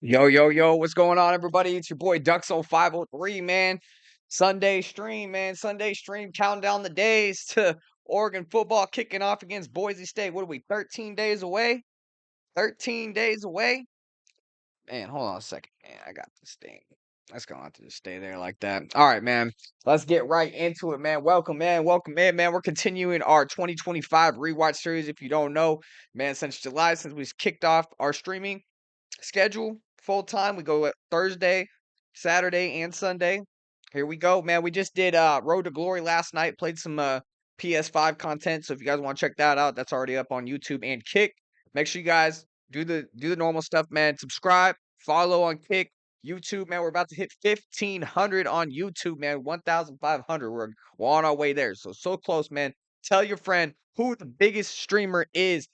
Yo, yo, yo, what's going on, everybody? It's your boy Duxo 503, man. Sunday stream, man. Sunday stream, counting down the days to Oregon football kicking off against Boise State. What are we, 13 days away? 13 days away? Man, hold on a second, man. I got this thing. Let's go on to just stay there like that. All right, man. Let's get right into it, man. Welcome, man. Welcome in, man. We're continuing our 2025 rewatch series. If you don't know, man, since July, since we kicked off our streaming schedule full time. We go Thursday, Saturday, and Sunday. Here we go, man. We just did Road to Glory last night. Played some PS5 content. So if you guys want to check that out, that's already up on YouTube and Kick. Make sure you guys do the normal stuff, man. Subscribe, follow on Kick, YouTube, man. We're about to hit 1,500 on YouTube, man. 1,500. We're on our way there. So close, man. Tell your friend who the biggest streamer is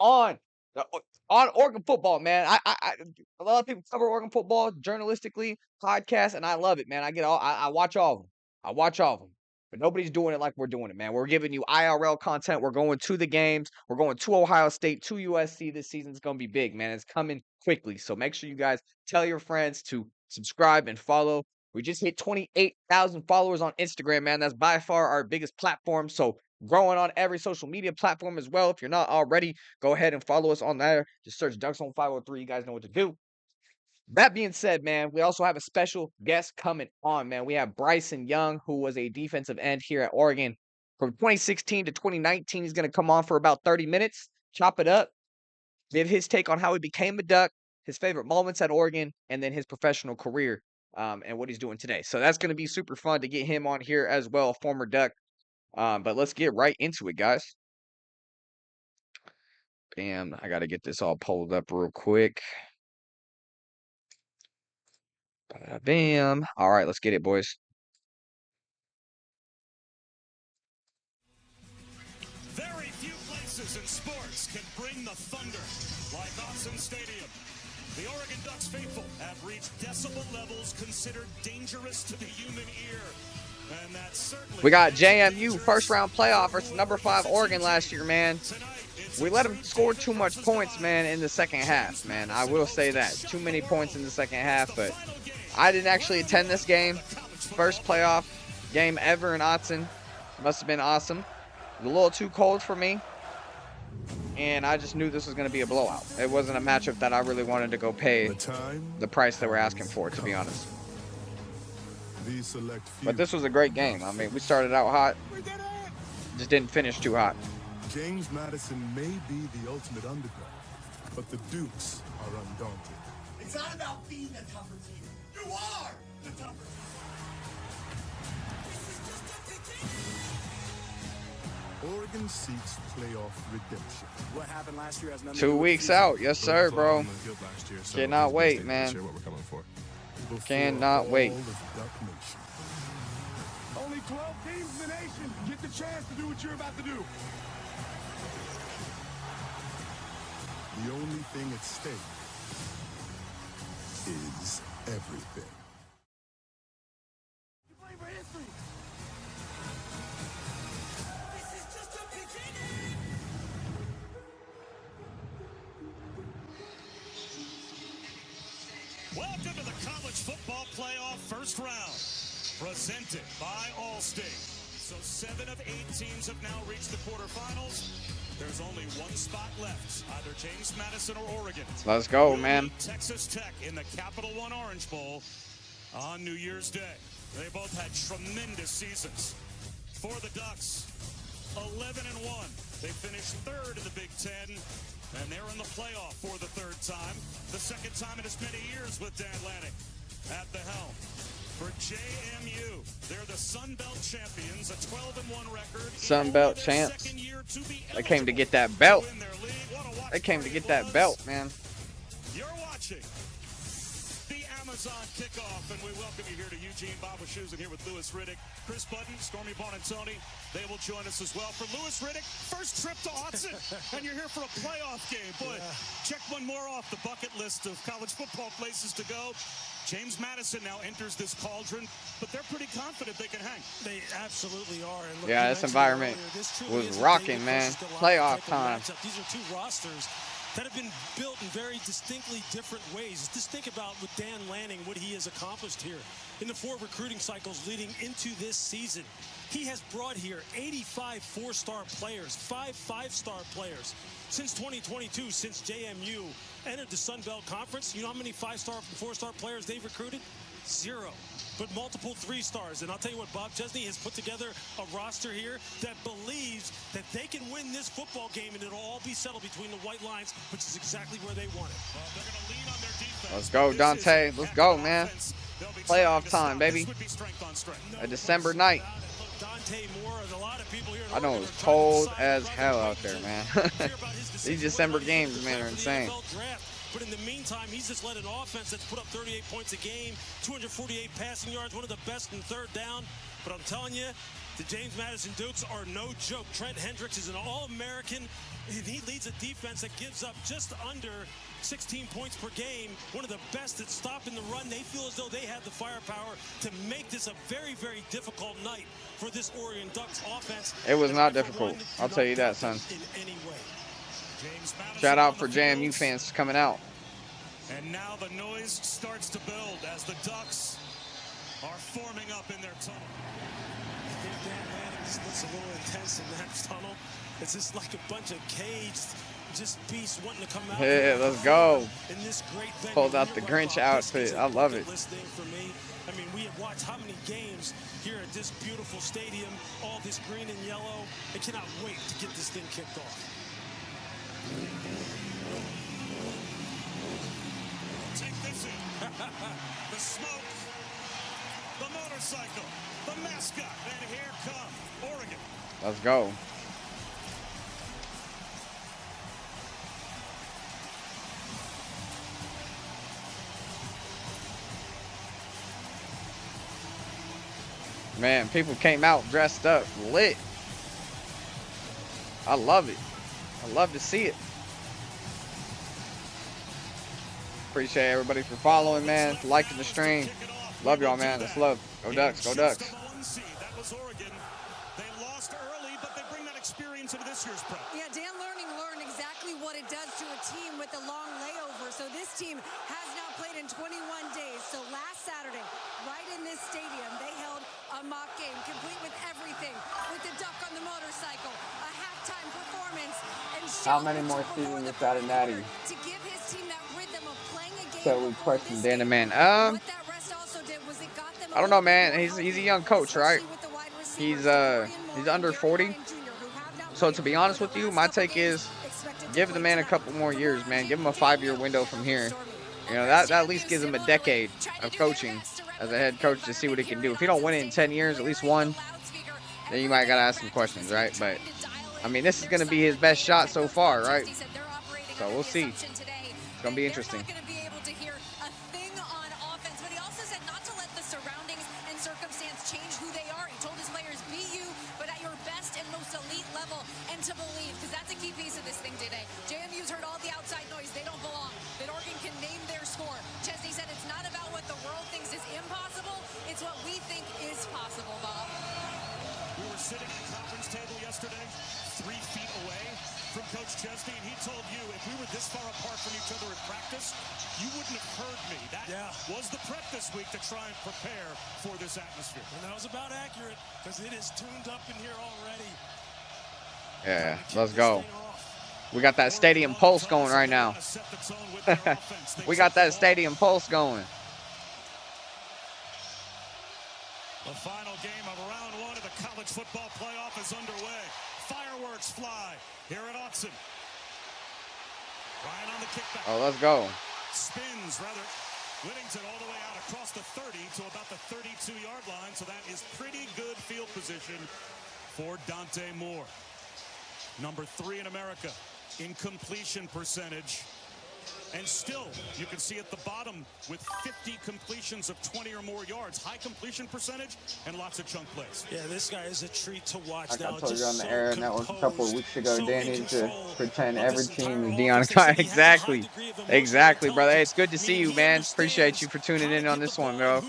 on the on Oregon football, man. A lot of people cover Oregon football journalistically, podcasts, and I love it, man. I watch all of them. I watch all of them. But nobody's doing it like we're doing it, man. We're giving you IRL content. We're going to the games. We're going to Ohio State, to USC. This season's going to be big, man. It's coming quickly. So make sure you guys tell your friends to subscribe and follow. We just hit 28,000 followers on Instagram, man. That's by far our biggest platform. So growing on every social media platform as well. If you're not already, go ahead and follow us on there. Just search Ducks on 503. You guys know what to do. That being said, man, we also have a special guest coming on, man. We have Bryson Young, who was a defensive end here at Oregon from 2016 to 2019. He's going to come on for about 30 minutes, chop it up, give his take on how he became a Duck, his favorite moments at Oregon, and then his professional career and what he's doing today. So that's going to be super fun to get him on here as well, former Duck. But let's get right into it, guys. Bam, I got to get this all pulled up real quick. Bam. All right, let's get it, boys. Very few places in sports can bring the thunder like Autzen Stadium. The Oregon Ducks faithful have reached decibel levels considered dangerous to the human ear. And that certainly We got JMU first round playoff versus number 5 Oregon last year, man. We let them score too much points, man, in the second half, man. I will say that. Too many points in the second half, but I didn't actually attend this game. First playoff game ever in Autzen. Must have been awesome. A little too cold for me. And I just knew this was going to be a blowout. It wasn't a matchup that I really wanted to go pay the price that we're asking for, to be honest. But this was a great game. I mean, we started out hot. Just didn't finish too hot. James Madison may be the ultimate underdog, but the Dukes are undaunted. It's not about being the tougher team. You are the tougher team. This is just a beginning. Oregon seeks playoff redemption. What happened last year has nothing 2 weeks out. Yes, sir, bro. Cannot wait, man. Cannot wait. Only 12 teams in the nation get the chance to do what you're about to do. The only thing at stake is everything. You play for history. This is just a beginning. Welcome to the college football playoff first round, presented by Allstate. So 7 of 8 teams have now reached the quarterfinals. There's only one spot left, either James Madison or Oregon. Let's go, man. Texas Tech in the Capital One Orange Bowl on New Year's Day. They both had tremendous seasons. For the Ducks, 11-1. They finished 3rd in the Big Ten, and they're in the playoff for the 3rd time. The 2nd time in as many years with Dan Lanning at the helm. For JMU, they're the Sun Belt champions, a 12-1 record. Sun Belt champs. They came to get that belt. They came to get that belt, man. You're watching the Amazon kickoff, and we welcome you here to Eugene Bob with Shoes, and here with Louis Riddick, Chris Button, Stormy Bonantoni. They will join us as well. For Louis Riddick, first trip to Autzen, and you're here for a playoff game. Boy, check one more off the bucket list of college football places to go. James Madison now enters this cauldron, but they're pretty confident they can hang. They absolutely are. And look, Yeah, this environment was rocking, man. Playoff time. These are two rosters that have been built in very distinctly different ways. Just think about with Dan Lanning, what he has accomplished here in the 4 recruiting cycles leading into this season. He has brought here 85 4-star players, 5 5-star players. Since 2022, since JMU entered the Sun Belt Conference, you know how many 5-star and 4-star players they've recruited? 0. But multiple 3-stars. And I'll tell you what, Bob Chesney has put together a roster here that believes that they can win this football game and it'll all be settled between the White Lines, which is exactly where they want it. They're going to lean on their defense. Let's go, Dante. Let's go, man. Playoff time, baby. A December night. I know it's cold as hell out there, man. These December games, man, are insane. But in the meantime, he's just led an offense that's put up 38 points a game, 248 passing yards, one of the best in third down. But I'm telling you, the James Madison Dukes are no joke. Trent Hendricks is an All-American, and he leads a defense that gives up just under 16 points per game, one of the best at stopping the run. They feel as though they have the firepower to make this a very, very difficult night for this Oregon Ducks offense. It was not difficult. I'll tell you that, son. Shout out for JMU fans coming out. And now the noise starts to build as the Ducks are forming up in their tunnel. I think Dan Lanning just looks a little intense in that tunnel. It's just like a bunch of caged just beasts wanting to come out. Yeah, let's go. In this great venue. Pulled out the Grinch outfit. I love it. For me. I mean, we have watched how many games here at this beautiful stadium, all this green and yellow. I cannot wait to get this thing kicked off. Take this in. The smoke, the motorcycle, the mascot, and here come Oregon. Let's go. Man, people came out dressed up, lit. I love it. I love to see it. Appreciate everybody for following, man, for liking the stream. Love y'all, man. Let's love. Go Ducks. Go Ducks. That was Oregon. They lost early, but they bring that experience into this year's prep. Yeah, Dan learned exactly what it does to a team with a long layover. So this team has now played in 21 days. So last Saturday, right in this stadium, they held a mock game, complete with everything, with the duck on the motorcycle, a halftime performance, and how many more seasons is that in Natty? To give his team that rhythm of playing a game. So we question Dan the man. I don't know, man. He's a young coach, right? He's under 40. So to be honest with you, my take is give the man a couple more years, man. Give him a 5-year window from here. You know, that at least gives him a decade of coaching as a head coach to see what he can do. If he don't win it in 10 years, at least one, then you might gotta ask some questions, right? But I mean, this is gonna be his best shot so far, right? So we'll see. It's gonna be interesting. To believe, because that's a key piece of this thing today. JMU's heard all the outside noise. They don't belong. That Oregon can name their score. Chesney said it's not about what the world thinks is impossible. It's what we think is possible, Bob. We were sitting at the conference table yesterday, 3 feet away from Coach Chesney, and he told you if we were this far apart from each other at practice, you wouldn't have heard me. That was the prep this week to try and prepare for this atmosphere. And that was about accurate, because it is tuned up in here already. Yeah, let's go. We got that stadium pulse going right now. We got that stadium pulse going. The final game of round 1 of the college football playoff is underway. Fireworks fly here at Autzen. Ryan on the kickback. Oh, let's go. Spins, rather. Whittington all the way out across the 30 to about the 32-yard line. So that is pretty good field position for Dante Moore. Number 3 in America in completion percentage. And still, you can see at the bottom with 50 completions of 20 or more yards. High completion percentage and lots of chunk plays. Yeah, this guy is a treat to watch. Like now, I told you on the so Era Network a couple of weeks ago, so Dan needs to pretend every team is entire Deion. Exactly. Exactly, brother. Hey, it's good to see you, man. Appreciate you for tuning in on this one, bro.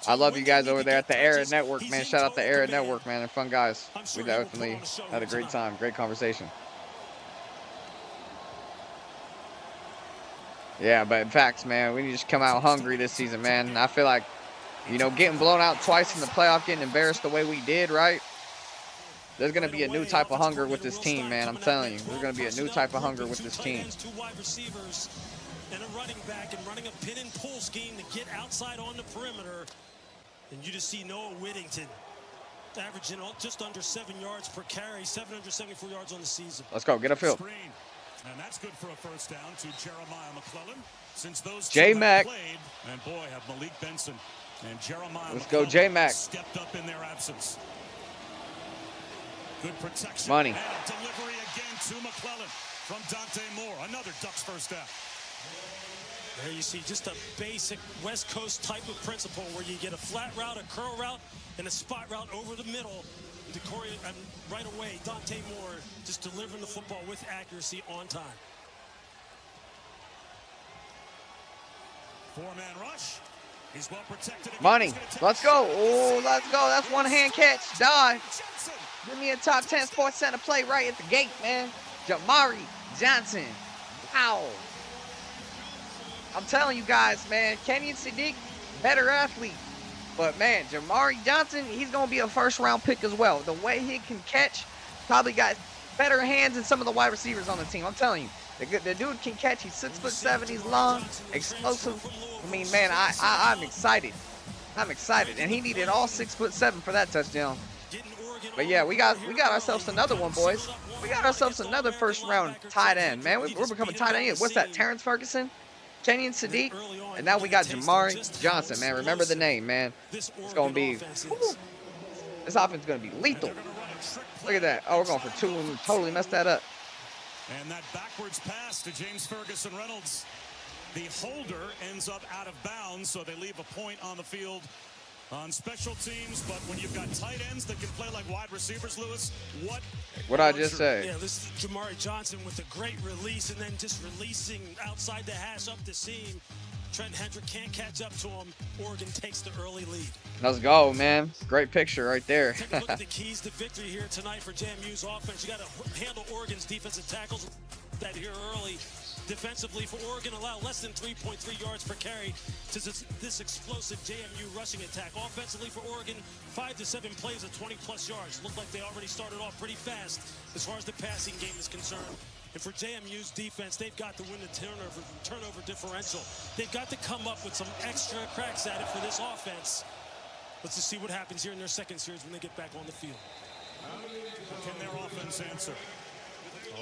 I love you guys over there at the Era Network, man. Shout out the Era Network, man. They're fun guys. We definitely had a great time. Great conversation. Yeah, but in facts, man, we need to just come out hungry this season, man. And I feel like, you know, getting blown out twice in the playoff, getting embarrassed the way we did, right? There's going to be a new type of hunger with this team, man. I'm telling you. There's going to be a new type of hunger with this team. Two wide receivers and a running back and running a pin and pull scheme to get outside on the perimeter. And you just see Noah Whittington averaging just under 7 yards per carry, 774 yards on the season. Let's go. Get a field. And that's good for a first down to Jeremiah McClellan. Since those J-Mac. played, and boy, have Malik Benson and Jeremiah Let's go, McClellan J-Mac. stepped up in their absence. Good protection. Money. And a delivery again to McClellan from Dante Moore. Another Ducks first down. There you see just a basic West Coast type of principle where you get a flat route, a curl route, and a spot route over the middle. And right away, Dante Moore just delivering the football with accuracy on time. Four-man rush. He's well protected. Money. Let's go. Oh, let's go. That's one hand catch. Dive. Give me a top 10 sports center play right at the gate, man. Jamari Johnson. Wow. I'm telling you guys, man, Kenyon Sadiq, better athlete. But, man, Jamari Johnson, he's going to be a first-round pick as well. The way he can catch, probably got better hands than some of the wide receivers on the team. I'm telling you, the dude can catch. He's 6'7", he's long, explosive. I mean, man, I'm excited. I'm excited. And he needed all 6'7" for that touchdown. But, yeah, we got ourselves another one, boys. We got ourselves another first-round tight end, man. We're becoming tight end. What's that, Terrence Ferguson? Kenyon Sadiq, and now we got Jamari Johnson, man. Remember the name, man. It's going to be, this offense is going to be lethal. Look at that. Oh, we're going for 2 and we totally messed that up. And that backwards pass to James Ferguson Reynolds. The holder ends up out of bounds, so they leave a point on the field on special teams. But when you've got tight ends that can play like wide receivers, Lewis, what I just say? Yeah, this is Jamari Johnson with a great release and then just releasing outside the hash up the seam. Trent Hendrick can't catch up to him. Oregon takes the early lead. Let's go, man. Great picture right there. Take a look at the keys to victory here tonight for JMU's offense. You got to handle Oregon's defensive tackles that here early. Defensively for Oregon, allow less than 3.3 yards per carry to this explosive JMU rushing attack. Offensively for Oregon, 5 to 7 plays of 20-plus yards. Look like they already started off pretty fast as far as the passing game is concerned. And for JMU's defense, they've got to win the turnover differential. They've got to come up with some extra cracks at it for this offense. Let's just see what happens here in their second series when they get back on the field. Can their offense answer?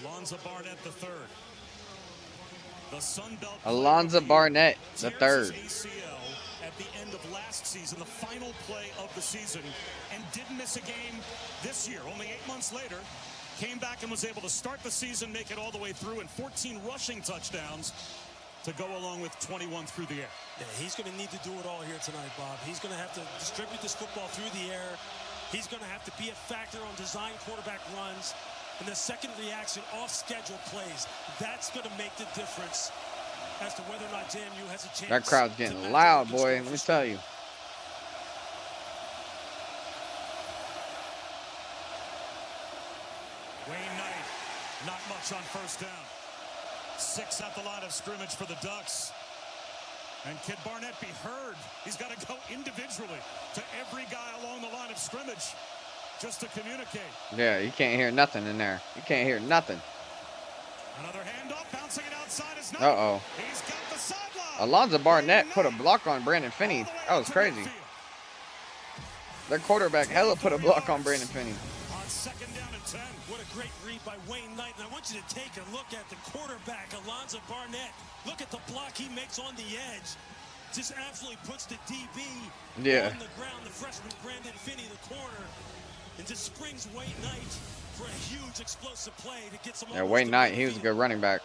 Alonzo Barnett the third. The Sun Belt Alonzo Barnett the third. ACL at the end of last season, the final play of the season, and didn't miss a game this year. Only 8 months later, came back and was able to start the season, make it all the way through, and 14 rushing touchdowns to go along with 21 through the air. Yeah, he's going to need to do it all here tonight, Bob. He's going to have to distribute this football through the air. He's going to have to be a factor on design quarterback runs. And the second reaction off schedule plays, that's going to make the difference as to whether or not JMU has a chance. That crowd's getting loud, boy. Let me tell you. Wayne Knight, not much on first down. 6 at the line of scrimmage for the Ducks. And Kid Barnett be heard. He's got to go individually to every guy along the line of scrimmage just to communicate. Yeah, you can't hear nothing in there. You can't hear nothing. Another handoff, bouncing it outside is not. Uh-oh. He's got the sideline. Alonzo Barnett put a block on Brandon Finney. That was crazy. Their quarterback hella put a block on Brandon Finney. On second down and 10. What a great read by Wayne Knight. And I want you to take a look at the quarterback, Alonzo Barnett. Look at the block he makes on the edge. Just absolutely puts the DB on the ground. The freshman Brandon Finney, the corner. And just springs Wayne Knight for a huge explosive play to get some. Yeah, Wayne Knight, he was a good running back.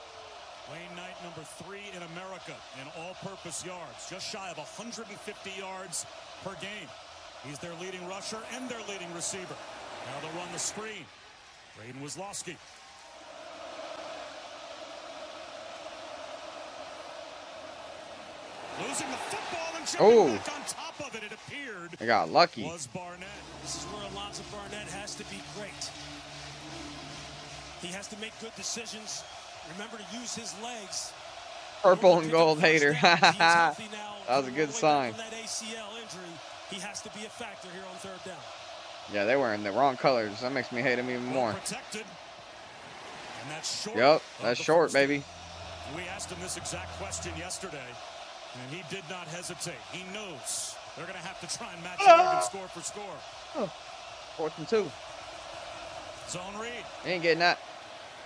Wayne Knight, number 3 in America in all-purpose yards, just shy of 150 yards per game. He's their leading rusher and their leading receiver. Now they'll run the screen. Braden Wisłowski. Losing the football and jumping back on top of it, it appeared. They got lucky. Was Barnett. This is where Alonzo Barnett has to be great. He has to make good decisions. Remember to use his legs. Purple Normally and pick up gold first hater. down. He is That healthy now. was a Coming all good the way back sign. from that ACL injury. He has to be a factor here on third down. Yeah, they were in the wrong colors. That makes me hate him even Well more. protected. And that's short. Yep, of that's the short, first down. baby. We asked him this exact question yesterday, and he did not hesitate. He knows they're going to have to try and match Oregon score for score. Oh, 4th and 2. Zone read. He ain't getting that.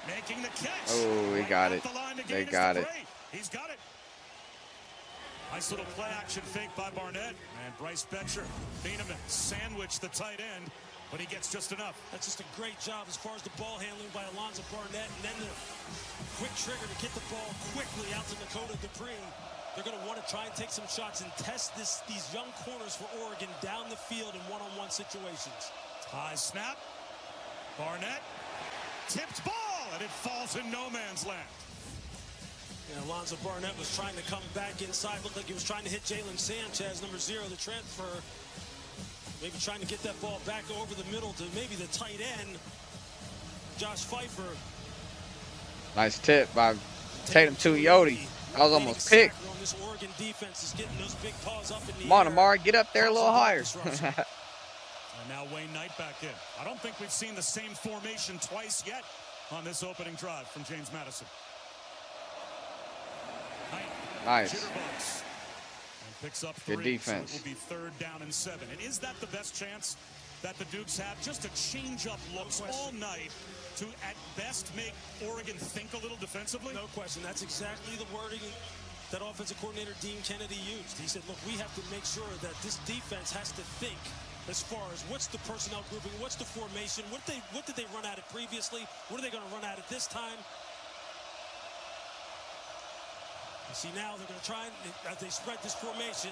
Making the catch. Oh, he Right got off it. the line to They gain his got it. debris. He's got it. Nice little play action fake by Barnett. And Bryce Betcher, Bieneman, sandwiched the tight end, but he gets just enough. That's just a great job as far as the ball handling by Alonzo Barnett. And then the quick trigger to get the ball quickly out to Dakota Dupree. They're going to want to try and take some shots and test these young corners for Oregon down the field in one-on-one situations. High snap. Barnett. Tipped ball, and it falls in no man's land. And Alonzo Barnett was trying to come back inside. Looked like he was trying to hit Jalen Sanchez, number 0, the transfer. Maybe trying to get that ball back over the middle to maybe the tight end, Josh Pfeiffer. Nice tip by Tatum to Yodi. That was almost picked. On this Oregon defense is getting those big paws up in the Come on, air. Amari, get up there a little higher. And now Wayne Knight back in. I don't think we've seen the same formation twice yet on this opening drive from James Madison. Knight Nice. jitterbugs and picks up 3. Good defense. So it will be 3rd down and 7. And is that the best chance that the Dukes have? Just to change up looks all night to, at best, make Oregon think a little defensively? No question. That's exactly the wording that offensive coordinator Dean Kennedy used. He said, look, we have to make sure that this defense has to think as far as what's the personnel grouping, what's the formation, what did they run at it previously, what are they going to run at it this time? You see, now they're going to try, and as they spread this formation,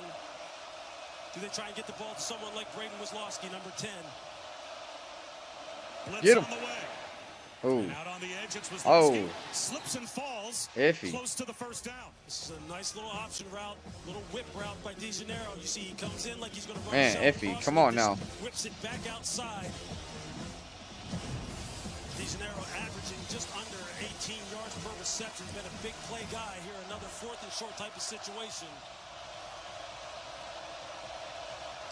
do they try and get the ball to someone like Braden Wisłowski, number 10? Blitz Get him. on the way. Oh, And out on the edge, it's Wisłowski. Oh. Slips and falls. Iffy. Close to the first down. This is a nice little option route, little whip route by DeGennaro. You see, he comes in like he's going to run. Man, a shot Iffy, across, come and on just now. Whips it back outside. DeGennaro averaging just under 18 yards per reception. Been a big play guy here. Another 4th and short type of situation.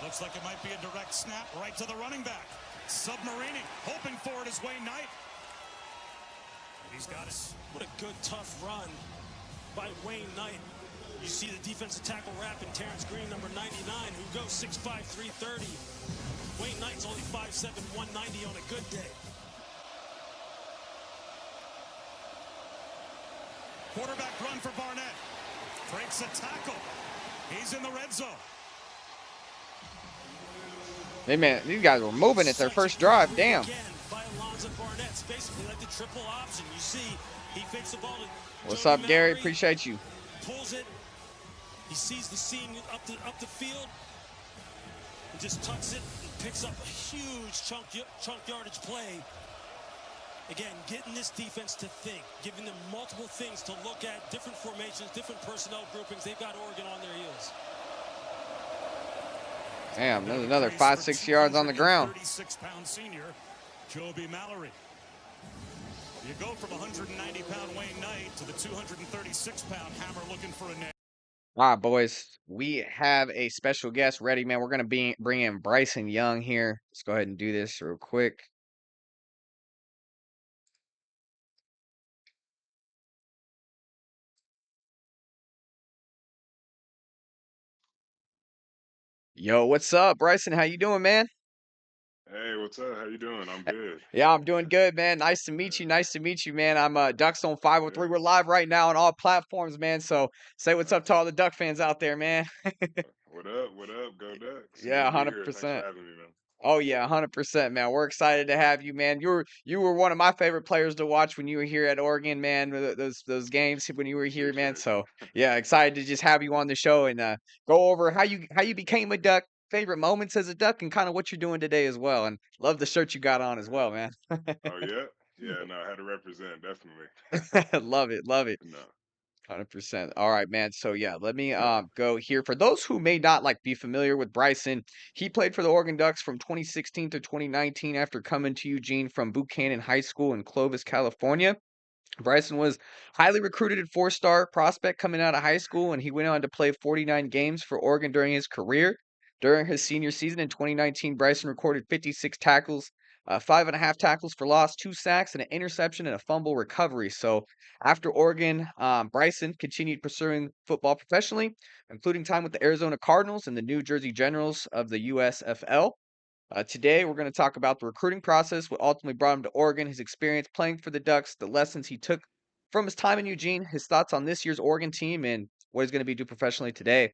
Looks like it might be a direct snap right to the running back. Submarining, hoping for it is Wayne Knight. And he's got it. What a good, tough run by Wayne Knight. You see the defensive tackle wrapping Terrence Green, number 99, who goes 6'5", 330. Wayne Knight's only 5'7", 190 on a good day. Quarterback run for Barnett. Breaks a tackle. He's in the red zone. Hey, man, these guys were moving at their first drive. Damn. Again by Alonzo Barnett. It's basically like the triple option. You see, he fakes the ball to What's Jody up, Gary? Mallory, Appreciate you. pulls it. He sees the seam up the field. He just tucks it and picks up a huge chunk yardage play. Again, getting this defense to think, giving them multiple things to look at, different formations, different personnel groupings. They've got Oregon on their heels. Damn, there's another 5-6 yards on the ground. 36-pound senior, Joby Mallory. You go from 190-pound Wayne Knight to the 236-pound Hammer looking for a net. All right, boys, we have a special guest ready, man. We're going to bring in Bryson Young here. Let's go ahead and do this real quick. Yo, what's up, Bryson? How you doing, man? Hey, what's up? How you doing? I'm good. Yeah, I'm doing good, man. Nice to meet you. Nice to meet you, man. I'm Ducks on 503. Yeah. We're live right now on all platforms, man. So say what's up to all the Duck fans out there, man. What up? What up? Go Ducks. Yeah, Good to be here. Thanks for 100%. having me, man. Oh yeah, 100%, man. We're excited to have you, man. You were one of my favorite players to watch when you were here at Oregon, man. Those games when you were here, man. Appreciate So yeah, excited to just have you on the show and go over how you became a Duck, favorite moments as a Duck, and kind of what you're doing today as well. And love the shirt you got on as well, man. Oh yeah? Yeah, no, I had to represent, definitely. Love it, love it. No. 100%. All right, man. So yeah, let me go here. For those who may not be familiar with Bryson, he played for the Oregon Ducks from 2016 to 2019 after coming to Eugene from Buchanan High School in Clovis, California. Bryson was highly recruited four-star prospect coming out of high school, and he went on to play 49 games for Oregon during his career. During his senior season in 2019, Bryson recorded 56 tackles, 5.5 tackles for loss, 2 sacks, and an interception and a fumble recovery. So after Oregon, Bryson continued pursuing football professionally, including time with the Arizona Cardinals and the New Jersey Generals of the USFL. Today, we're going to talk about the recruiting process, what ultimately brought him to Oregon, his experience playing for the Ducks, the lessons he took from his time in Eugene, his thoughts on this year's Oregon team, and what he's going to be doing professionally today.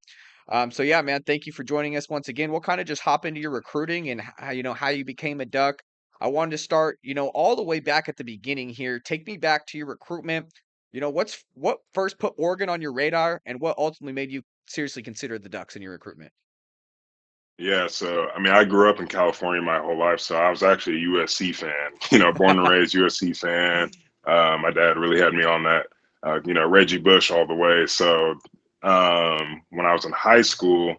So yeah, man, thank you for joining us once again. We'll kind of just hop into your recruiting and how you became a Duck. I wanted to start, all the way back at the beginning here. Take me back to your recruitment. What first put Oregon on your radar, and what ultimately made you seriously consider the Ducks in your recruitment? Yeah, so I mean, I grew up in California my whole life, so I was actually a USC fan. Born and raised USC fan. My dad really had me on that. Reggie Bush all the way. So when I was in high school,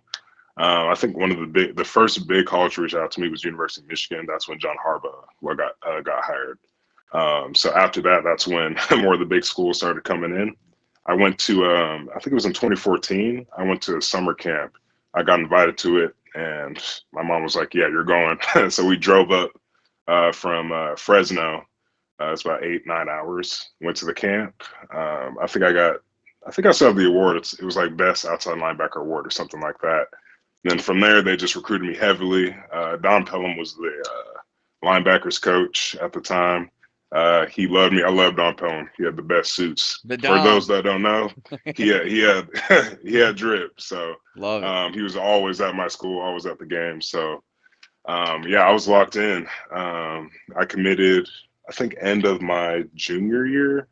I think the first big college to reach out to me was University of Michigan. That's when John Harbaugh got hired. So after that, that's when more of the big schools started coming in. I went to, I think it was in 2014. I went to a summer camp. I got invited to it, and my mom was like, "Yeah, you're going." So we drove up from Fresno. It's about 8-9 hours. Went to the camp. I think I still have the award. It was like best outside linebacker award or something like that. And then from there, they just recruited me heavily. Don Pelham was the linebackers coach at the time. He loved me. I loved Don Pelham. He had the best suits. The For those Dom. that don't know, he had he had drip. So Love it. he was always at my school, always at the game. So yeah, I was locked in. I committed, I think, end of my junior year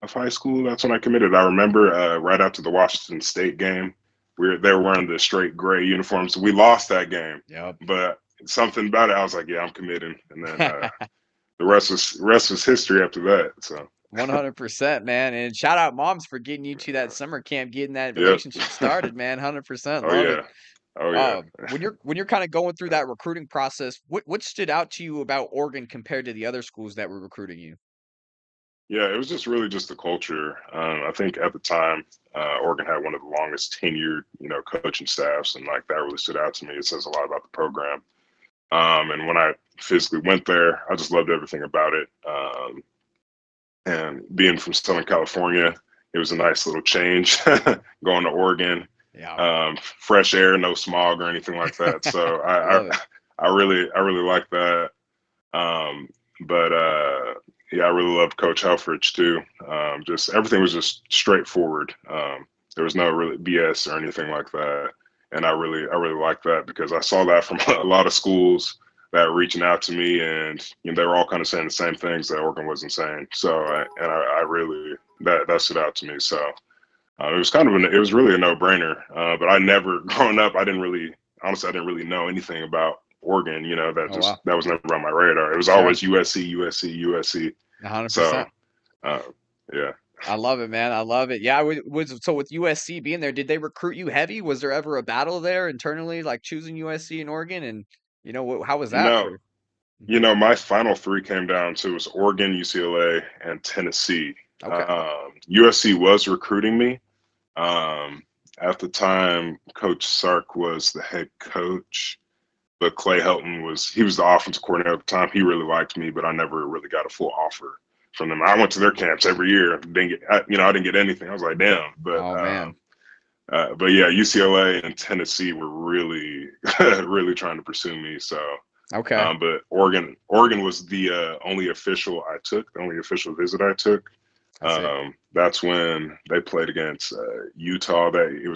of high school. That's when I committed. I remember right after the Washington State game, they were wearing the straight gray uniforms. We lost that game, Yep. but something about it, I was like, yeah, I'm committing. And then the rest was history after that. So 100%, man. And shout out moms for getting you to that summer camp, getting that yep. relationship started, man. 100%. Oh Love it. yeah. Oh yeah. When you're kind of going through that recruiting process, what stood out to you about Oregon compared to the other schools that were recruiting you? Yeah, it was just really just the culture. I think at the time, Oregon had one of the longest tenured, coaching staffs, and like that really stood out to me. It says a lot about the program. And when I physically went there, I just loved everything about it. And being from Southern California, it was a nice little change going to Oregon. Yeah. Fresh air, no smog or anything like that. So Love it. I really like that. But yeah, I really loved Coach Helfrich too. Just everything was just straightforward. There was no really BS or anything like that, and I really liked that because I saw that from a lot of schools that were reaching out to me, and they were all kind of saying the same things that Oregon wasn't saying. So I really that stood out to me. So it was it was really a no-brainer. But I never growing up, I didn't really know anything about Oregon. Oh wow. That was never on my radar. It was Sure. always USC, USC, USC. So 100%. uh, yeah. I love it, man. I love it. Yeah, so with USC being there, did they recruit you heavy? Was there ever a battle there internally, like choosing USC and Oregon? And how was You that know, for? my final three came down to it was Oregon, UCLA, and Tennessee. Okay. USC was recruiting me. At the time, Coach Sark was the head coach, but Clay Helton was the offensive coordinator at the time. He really liked me, but I never really got a full offer from them. I went to their camps every year. I didn't get anything. I was like, damn. Oh man. But yeah, UCLA and Tennessee were really, really trying to pursue me. So, Okay. but Oregon was the only official visit I took. I see. That's when they played against Utah. It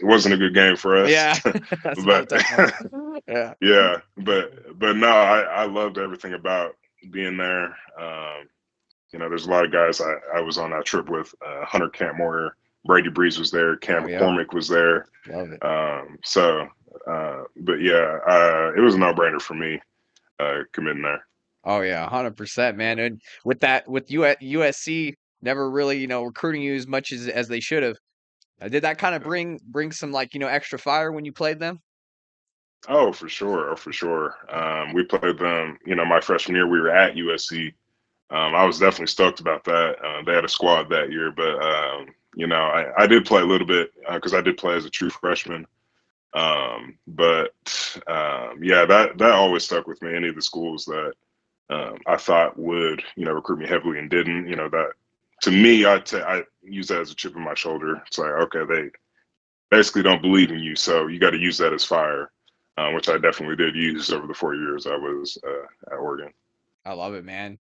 wasn't a good game for us. Yeah. That's not a But tough one. Yeah. yeah, but no, I loved everything about being there. There's a lot of guys I was on that trip with. Hunter Campmoyer, Brady Breeze was there, Cam Oh yeah. McCormick was there. Love it. But yeah, it was a no-brainer for me committing there. Oh yeah, 100%, man. And with USC never really, recruiting you as much as they should have. Did that kind of bring some like, extra fire when you played them? Oh, for sure. Oh, for sure. We played them, my freshman year, we were at USC. I was definitely stoked about that. They had a squad that year, but I did play a little bit because I did play as a true freshman. But yeah, that always stuck with me. Any of the schools that I thought would recruit me heavily and didn't, that to me, I use that as a chip on my shoulder. It's like, okay, they basically don't believe in you, so you got to use that as fire, which I definitely did use over the 4 years I was at Oregon. I love it, man.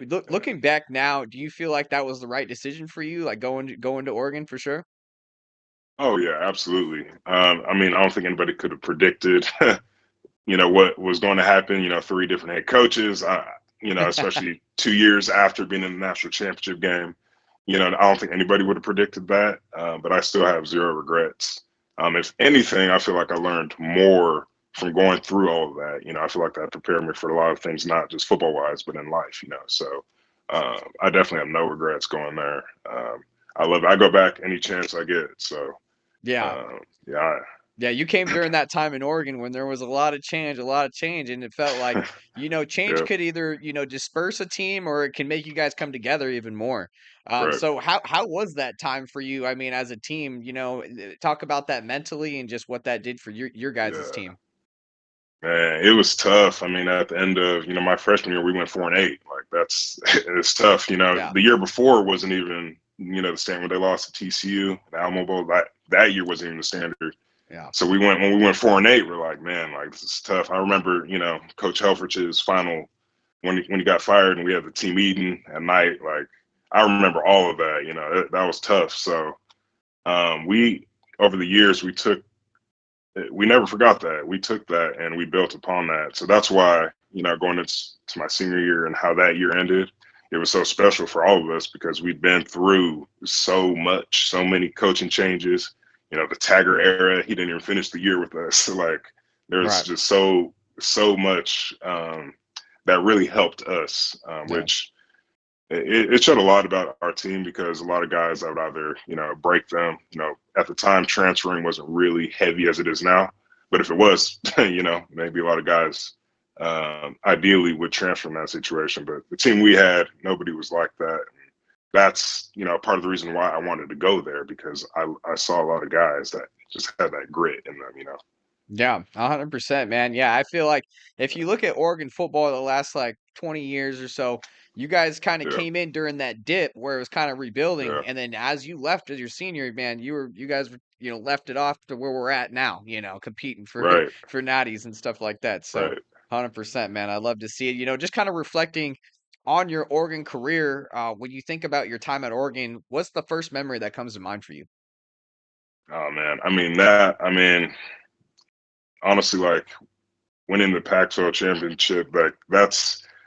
Looking back now, do you feel like that was the right decision for you, like going to Oregon for sure? Oh yeah, absolutely. I mean, I don't think anybody could have predicted, what was going to happen. Three different head coaches. Especially 2 years after being in the national championship game. I don't think anybody would have predicted that. But I still have zero regrets. If anything, I feel like I learned more from going through all of that. I feel like that prepared me for a lot of things, not just football wise, but in life. So I definitely have no regrets going there. I love it. I go back any chance I get. So Yeah. uh, yeah, Yeah, you came during that time in Oregon when there was a lot of change, and it felt like, change yeah, could either, disperse a team or it can make you guys come together even more. right, So how was that time for you? I mean, as a team, talk about that mentally and just what that did for your guys' yeah. team. Man, it was tough. I mean, at the end of my freshman year, we went 4-8. Like that's it's tough. Yeah, The year before wasn't even the standard when they lost to TCU, the Alamo Bowl. That year wasn't even the standard. yeah, So when we went 4-8, we're like, man, like this is tough. I remember Coach Helfrich's final when he got fired and we had the team meeting at night. Like I remember all of that. That was tough. So we over the years we never forgot that. We took that and we built upon that. So that's why, going into my senior year and how that year ended, it was so special for all of us because we'd been through so much, so many coaching changes. The Taggart era, he didn't even finish the year with us. So like there's right, just so much that really helped us, yeah, which it showed a lot about our team because a lot of guys I would either break them. At the time transferring wasn't really heavy as it is now, but if it was, maybe a lot of guys ideally would transfer in that situation. But the team we had, nobody was like that. That's part of the reason why I wanted to go there because I saw a lot of guys that just had that grit in them. yeah, 100%, man. Yeah, I feel like if you look at Oregon football the last like 20 years or so, you guys kind of Yeah, came in during that dip where it was kind of rebuilding, yeah, and then as you left as your senior, man, you guys left it off to where we're at now, competing for right, for natties and stuff like that. So right. 100%, man. I love to see it. Just kind of reflecting on your Oregon career, when you think about your time at Oregon, what's the first memory that comes to mind for you? Oh man, I mean, honestly, like winning the Pac-12 championship, like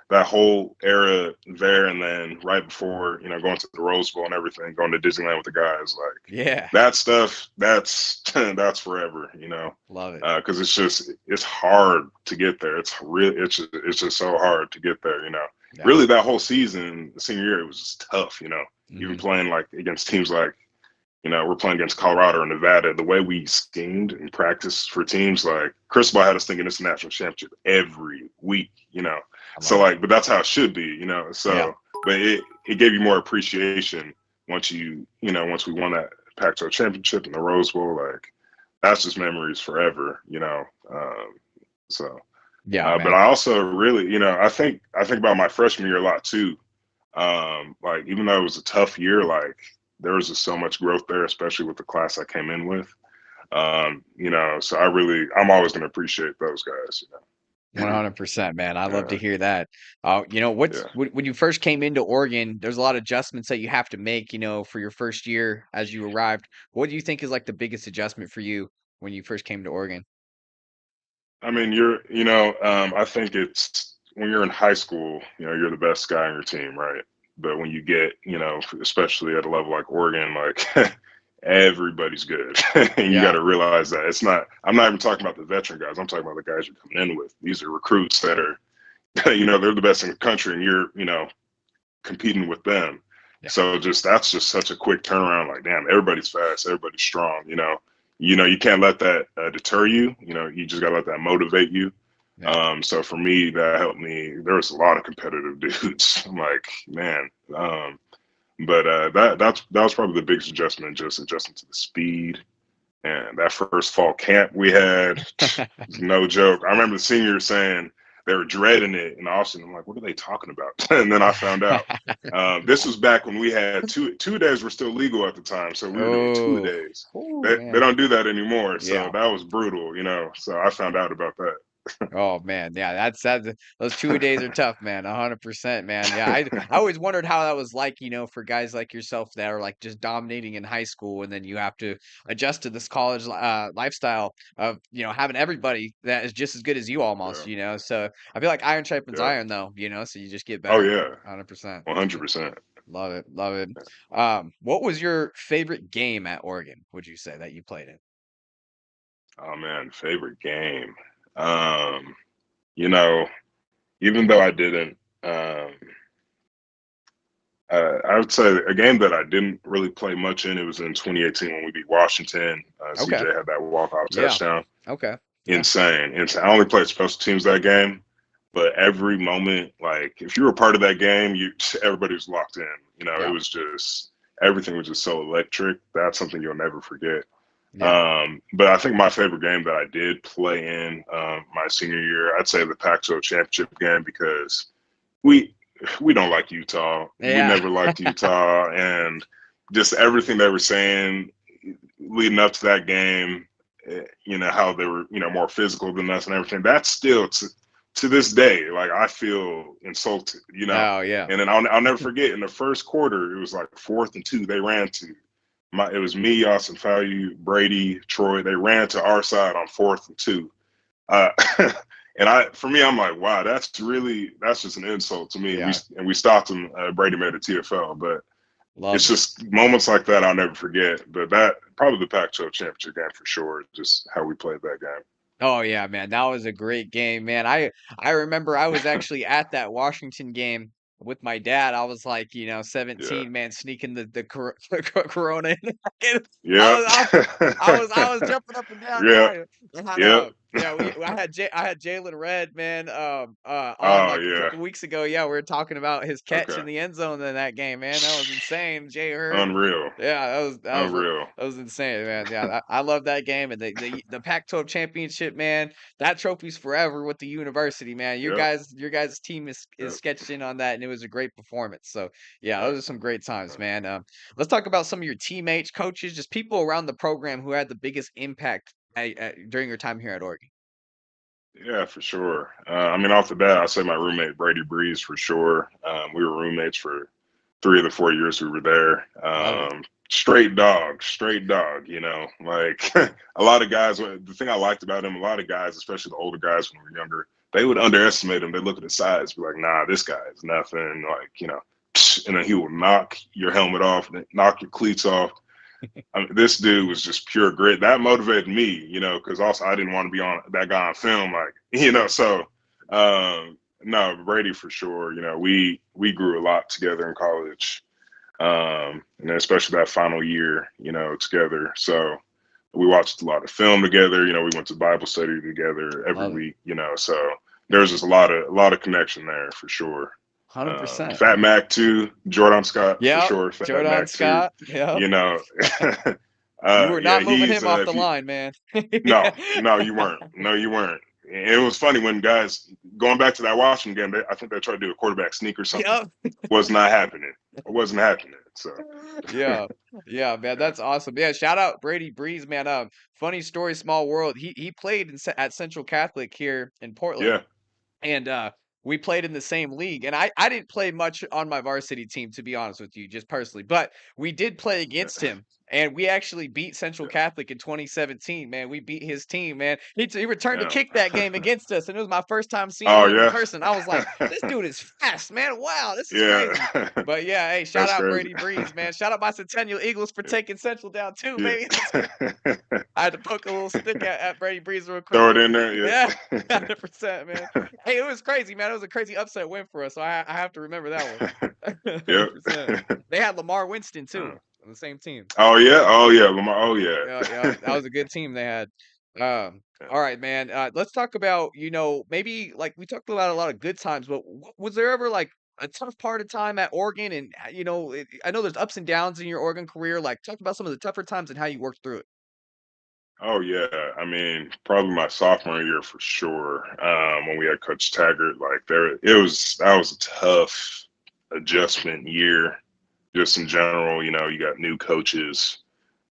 that whole era there, and then right before, going to the Rose Bowl and everything, going to Disneyland with the guys, like Yeah, that stuff, that's that's forever, love it. because it's hard to get there. It's just so hard to get there, Yeah. Really, that whole season, senior year, it was just tough, Even Hmm. playing like against teams like we're playing against Colorado or Nevada. The way we schemed and practiced for teams, like Cristobal had us thinking it's a national championship every week. I So love it. like, but that's how it should be. Yeah. So, but it gave you more appreciation once we won that Pac-12 championship in the Rose Bowl. Like that's just memories forever. So, Yeah, but man. I also really, I think about my freshman year a lot too. Like even though it was a tough year, like there was just so much growth there, especially with the class I came in with. So I'm always gonna appreciate those guys. 100%, man. I love to Yeah, hear that. yeah. When you first came into Oregon, there's a lot of adjustments that you have to make, for your first year as you arrived. What do you think is like the biggest adjustment for you when you first came to Oregon? I mean, I think it's when you're in high school, you're the best guy on your team, right? But when you get, especially at a level like Oregon, like everybody's good. And you got Yeah, to realize that it's not, I'm not even talking about the veteran guys. I'm talking about the guys you're coming in with. These are recruits that are, they're the best in the country and you're, competing with them. yeah, So that's just such a quick turnaround. Like, damn, everybody's fast, everybody's strong. You can't let that deter you. You just gotta let that motivate you. So for me, that helped me. There was a lot of competitive dudes. I'm like, man. But that was probably the biggest adjustment, just adjusting to the speed. And that first fall camp we had, was no joke. I remember the seniors saying they were dreading it in Austin. I'm like, what are they talking about? And then I found out. This was back when we had two days were still legal at the time, so we were doing 2 Oh, days. oh They man. don't do that anymore, so Yeah. that was brutal, So I found out about that. Oh man, yeah, that's those 2 days are tough, man. 100%, man. Yeah, I always wondered how that was like, for guys like yourself that are like just dominating in high school, and then you have to adjust to this college lifestyle of having everybody that is just as good as you almost, Yeah, So I feel like iron sharpens yeah. iron, though, So you just get Oh better. yeah, 100%. 100%. Love it, love it. What was your favorite game at Oregon? Would you say that you played in? Oh man, favorite game. Um, you know, even though I didn't. I would say a game that I didn't really play much in. It was in 2018 when we beat Washington. Okay. CJ had that walk-off Yeah. touchdown. Okay. Yeah. Insane, insane. I only played special teams that game, but every moment, like if you were part of that game, everybody was locked in. It Yeah. was just everything was just so electric. That's something you'll never forget. Yeah. But I think my favorite game that I did play in my senior year, I'd say the Pac-12 championship game because we we don't like Utah. We Yeah. never liked Utah, and just everything they were saying leading up to that game, how they were, more physical than us and everything. That's still to this day, like I feel insulted. Oh, yeah. And then I'll never forget in the first quarter, it was like 4th and 2. They ran to it was me, Austin Fallu, Brady, Troy. They ran to our side on 4th and 2. Uh, for me, I'm like, wow, that's just an insult to me. Yeah. We stopped him. Brady made a TFL, but it's Love it. just moments like that I'll never forget. But that probably the Pac-12 championship game for sure. Just how we played that game. Oh yeah, man, that was a great game, man. I remember I was actually at that Washington game with my dad. I was like, Yeah. 17, man, sneaking the Corona in. I Yep. was I was jumping up and down. Yep. Yeah, I had Yep. yeah, I had Jalen Red, man, on Oh like a yeah. couple weeks ago. Yeah, we were talking about his catch Okay. in the end zone in that game, man. That was insane. Jay Hurd. Unreal. Yeah, that was Unreal. that was insane, man. Yeah, I love that game and the Pac-12 championship, man. That trophy's forever with the university, man. Your Yep. guys, your guys' team is Yep. sketched in on that, and it was a great performance. So yeah, Yep. those are some great times, man. Let's talk about some of your teammates, coaches, just people around the program who had the biggest impact during your time here at Oregon. Yeah, for sure. I mean, off the bat, I'd say my roommate Brady Breeze for sure. We were roommates for 3 of the 4 years we were there. Love it. Straight dog, straight dog. Like a lot of guys. The thing I liked about him, a lot of guys, especially the older guys when we were younger, they would underestimate him. They look at his size, be like, "Nah, this guy is nothing." Like and then he will knock your helmet off, knock your cleats off. I mean, this dude was just pure grit. That motivated me, because also I didn't want to be on that guy on film, like, So, no, Brady for sure. We grew a lot together in college, and especially that final year, together. So we watched a lot of film together. We went to Bible study together every Love it. week. So there's just a lot of connection there for sure. 100%, Fat man. Mac too, Jordan Scott for Yep. sure. Fat Jordan Mac too. Scott. Yep. You know, You were yeah, not moving he's him off the if you line, man. no, no, you weren't. No, you weren't. And it was funny when guys going back to that Washington game. I think they tried to do a quarterback sneak or something. Yep. Was not happening. It wasn't happening. So Yeah. Yeah, man, yeah, that's awesome. Yeah, shout out Brady Breeze, man. Funny story, small world. He played at Central Catholic here in Portland. yeah, And we played in the same league. And I didn't play much on my varsity team, to be honest with you, just personally. But we did play against yeah, him. And we actually beat Central yeah. Catholic in 2017, man. We beat his team, man. He returned to Damn. kick that game against us, and it was my first time seeing Oh him in yeah, person. I was like, this dude is fast, man. Wow, this is crazy. yeah. But yeah, hey, shout That's out crazy. Brady Breeze, man. Shout out my Centennial Eagles for taking Central down too, Yeah. baby. I had to poke a little stick at Brady Breeze real quick. Throw it in there. Yeah, Yeah. 100%, man. Hey, it was crazy, man. It was a crazy upset win for us, so I have to remember that one. Yep. 100%. They had Lamar Winston too on the same team. Oh yeah. Oh yeah. Lamar. Oh Yeah, yeah. yeah, that was a good team they had. Yeah. All right, man. Let's talk about, maybe like we talked about a lot of good times, but was there ever like a tough part of time at Oregon? And, I know there's ups and downs in your Oregon career. Like, talk about some of the tougher times and how you worked through it. Oh yeah, I mean, probably my sophomore year for sure. When we had Coach Taggart, like that was a tough adjustment year, just in general. You got new coaches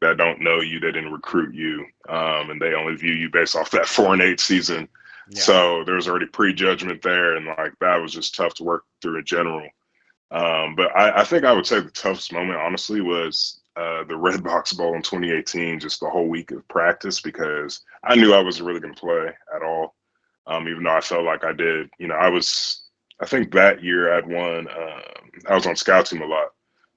that don't know you, they didn't recruit you, and they only view you based off that 4-8 season. Yeah. So there's already prejudgment there, and like that was just tough to work through in general. But I think I would say the toughest moment, honestly, was the Red Box Bowl in 2018. Just the whole week of practice because I knew I wasn't really going to play at all, even though I felt like I did. I think that year I'd won. I was on scout team a lot.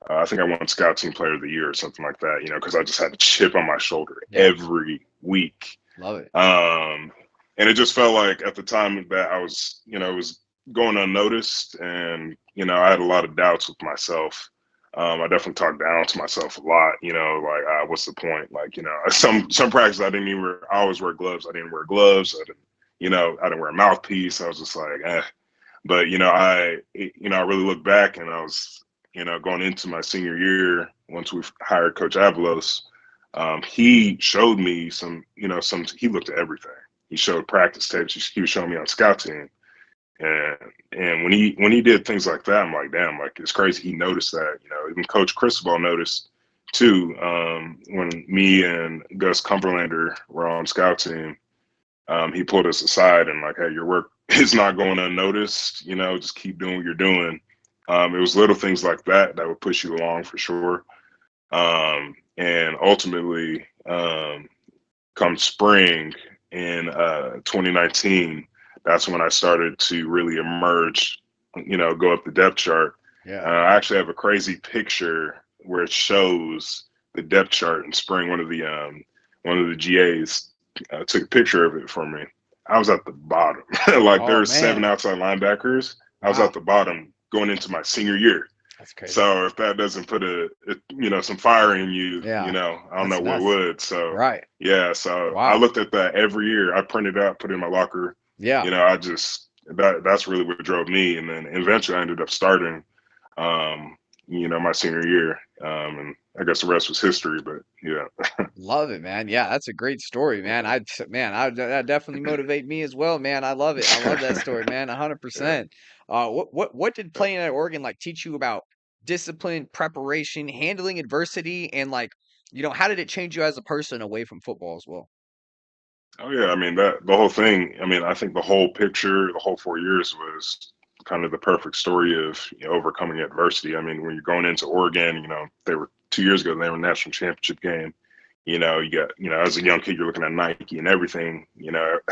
I think I won Scout Team Player of the Year or something like that. Because I just had a chip on my shoulder Yeah. every week. Love it. And it just felt like at the time that I was, it was going unnoticed, and I had a lot of doubts with myself. I definitely talked down to myself a lot. Like what's the point? Like some practice I didn't even wear. I always wear gloves. I didn't wear gloves. I didn't wear a mouthpiece. I was just like, eh. But I really look back, and I was going into my senior year once we hired Coach Avalos. He showed me he looked at everything. He showed practice tapes. He was showing me on scout team. And when he did things like that, I'm like, damn, like it's crazy. He noticed that, even Coach Cristobal noticed too. When me and Gus Cumberlander were on scout team, he pulled us aside and like, hey, your work is not going unnoticed. Just keep doing what you're doing. It was little things like that that would push you along for sure. And ultimately, come spring in 2019, that's when I started to really emerge, go up the depth chart. Yeah. I actually have a crazy picture where it shows the depth chart in spring. One of the GAs took a picture of it for me. I was at the bottom. Like Oh, there's 7 man. outside linebackers. I was Wow. at the bottom going into my senior year. That's crazy. So if that doesn't put some fire in you, Yeah. I don't That's know what nuts. would. So Right. yeah, so I Wow. looked at that every year. I printed it out, put it in my locker. Yeah. That's really what drove me. And then eventually I ended up starting, my senior year. And I guess the rest was history. But yeah, Love it, man. Yeah, that's a great story, man. That definitely motivate me as well, man. I love it. I love that story, man. yeah. 100%. What did playing at Oregon like teach you about discipline, preparation, handling adversity, and like, how did it change you as a person away from football as well? Oh yeah, I mean that the whole thing. I mean, I think the whole picture, the whole 4 years was kind of the perfect story of overcoming adversity. I mean, when you're going into Oregon, they were 2 years ago. They were a national championship game. You got as a young kid, you're looking at Nike and everything.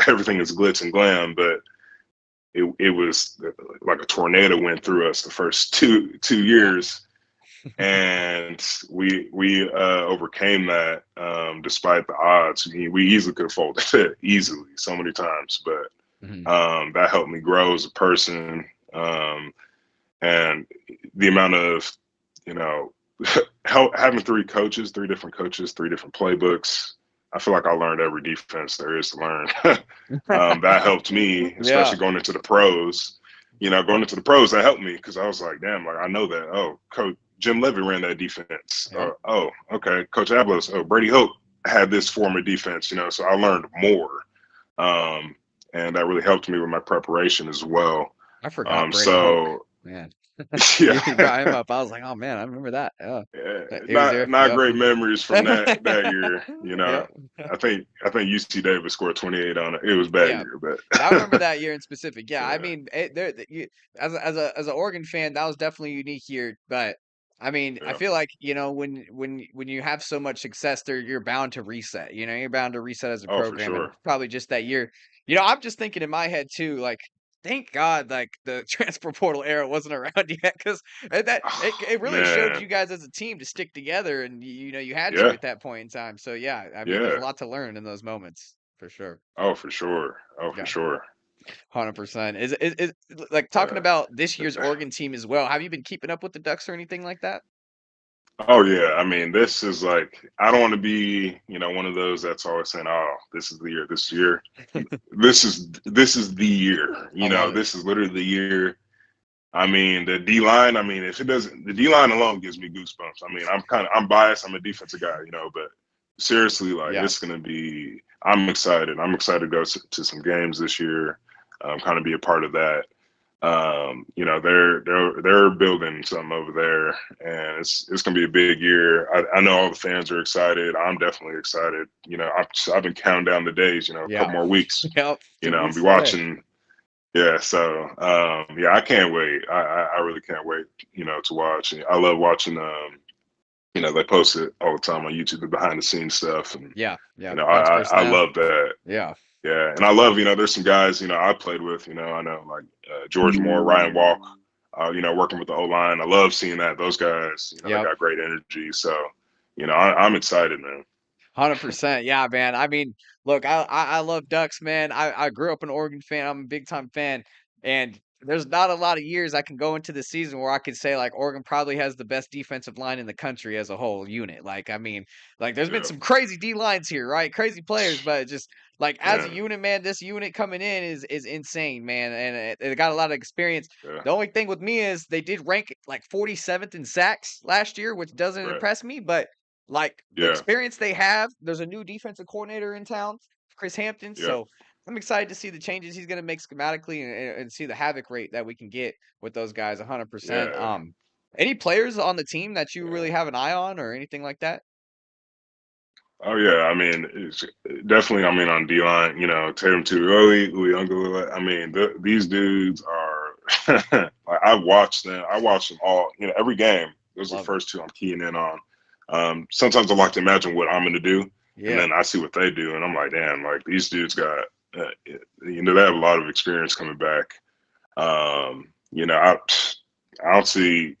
Everything is glitz and glam, but it was like a tornado went through us the first two Yeah. years, and we overcame that despite the odds. I mean, we easily could have folded easily so many times, but Mhm. that helped me grow as a person. And the amount of you know having three different coaches, three different playbooks. I feel like I learned every defense there is to learn. That helped me, Yeah. especially going into the pros. Going into the pros, that helped me because I was like, damn, like I know that. Oh, Coach Jim Levy ran that defense. Yeah. Oh, okay. Coach Ablos, oh, Brady Hope had this form of defense, so I learned more. And that really helped me with my preparation as well. I forgot Brady Hoke, So man. You brought him yeah, up. I was like, "Oh, man, I remember that." Yeah. yeah, He was there. not Yep. great memories from that year. Yep. I think UC Davis scored 28 on it. It was a bad Yeah. year, I remember but that year in specific. Yeah, I yeah. mean, as an Oregon fan, that was definitely a unique year. But I mean, I Yeah. feel like when you have so much success, there you're bound to reset. You're bound to reset as a Oh, for program, and sure. probably just that year. I'm just thinking in my head too, like. Thank God, like the transfer portal era wasn't around yet, because it really showed Man. you guys as a team to stick together, and you had to Yeah. at that point in time. So yeah, I mean, there's a Yeah. lot to learn in those moments for sure. Oh, for sure. Oh, for Yeah. sure. 100%. Is like talking Uh, about this year's Oregon team as well. Have you been keeping up with the Ducks or anything like that? Oh yeah, I mean, this is like I don't want to be, one of those that's always saying, "Oh, this is the year, this year." This is the year. I love it. This is literally the year. I mean, the D line. I mean, if it doesn't, the D line alone gives me goosebumps. I mean, I'm biased. I'm a defensive guy, but seriously, like Yeah. it's gonna be. I'm excited. I'm excited to go to some games this year. Kind of be a part of that. They're building something over there, and it's gonna be a big year. I know all the fans are excited. I'm definitely excited. I've been counting down the days. A couple Yeah. more weeks. Yep. 2 I'll be weeks away. watching. Yeah, so yeah, I can't wait. I really can't wait. To watch. I love watching. They post it all the time on YouTube, the behind the scenes stuff, and Yeah. Yeah. I, First, I first I snap. love that. Yeah. Yeah, and I love, there's some guys, I played with, I know like George Moore, Ryan Walk, working with the O line. I love seeing that. Those guys, they Yep. got great energy. So, I'm excited, man. 100%. Yeah, man. I mean, look, I love Ducks, man. I grew up an Oregon fan. I'm a big time fan, and there's not a lot of years I can go into the season where I could say like Oregon probably has the best defensive line in the country as a whole unit. Like, I mean, like there's been Yeah, some crazy D lines here, right? Crazy players, but just like as a yeah, unit, man, this unit coming in is insane, man, and it got a lot of experience. yeah, The only thing with me is they did rank like 47th in sacks last year, which doesn't right, impress me, but like, the yeah, experience they have, there's a new defensive coordinator in town, Chris Hampton, yeah, so I'm excited to see the changes he's gonna make schematically and see the havoc rate that we can get with those guys 100%. yeah, Any players on the team that you really yeah. have an eye on or anything like that? Oh yeah, I mean, it's definitely. I mean, on D line, Tatum Tuioli, Uyunglele. I mean, these dudes are. Like, I watched them. I watched them all. Every game. Those are the Love it. first two I'm keying in on. Sometimes I like to imagine what I'm going to do, and Yeah. then I see what they do, and I'm like, damn, like these dudes got. They have a lot of experience coming back. I don't see.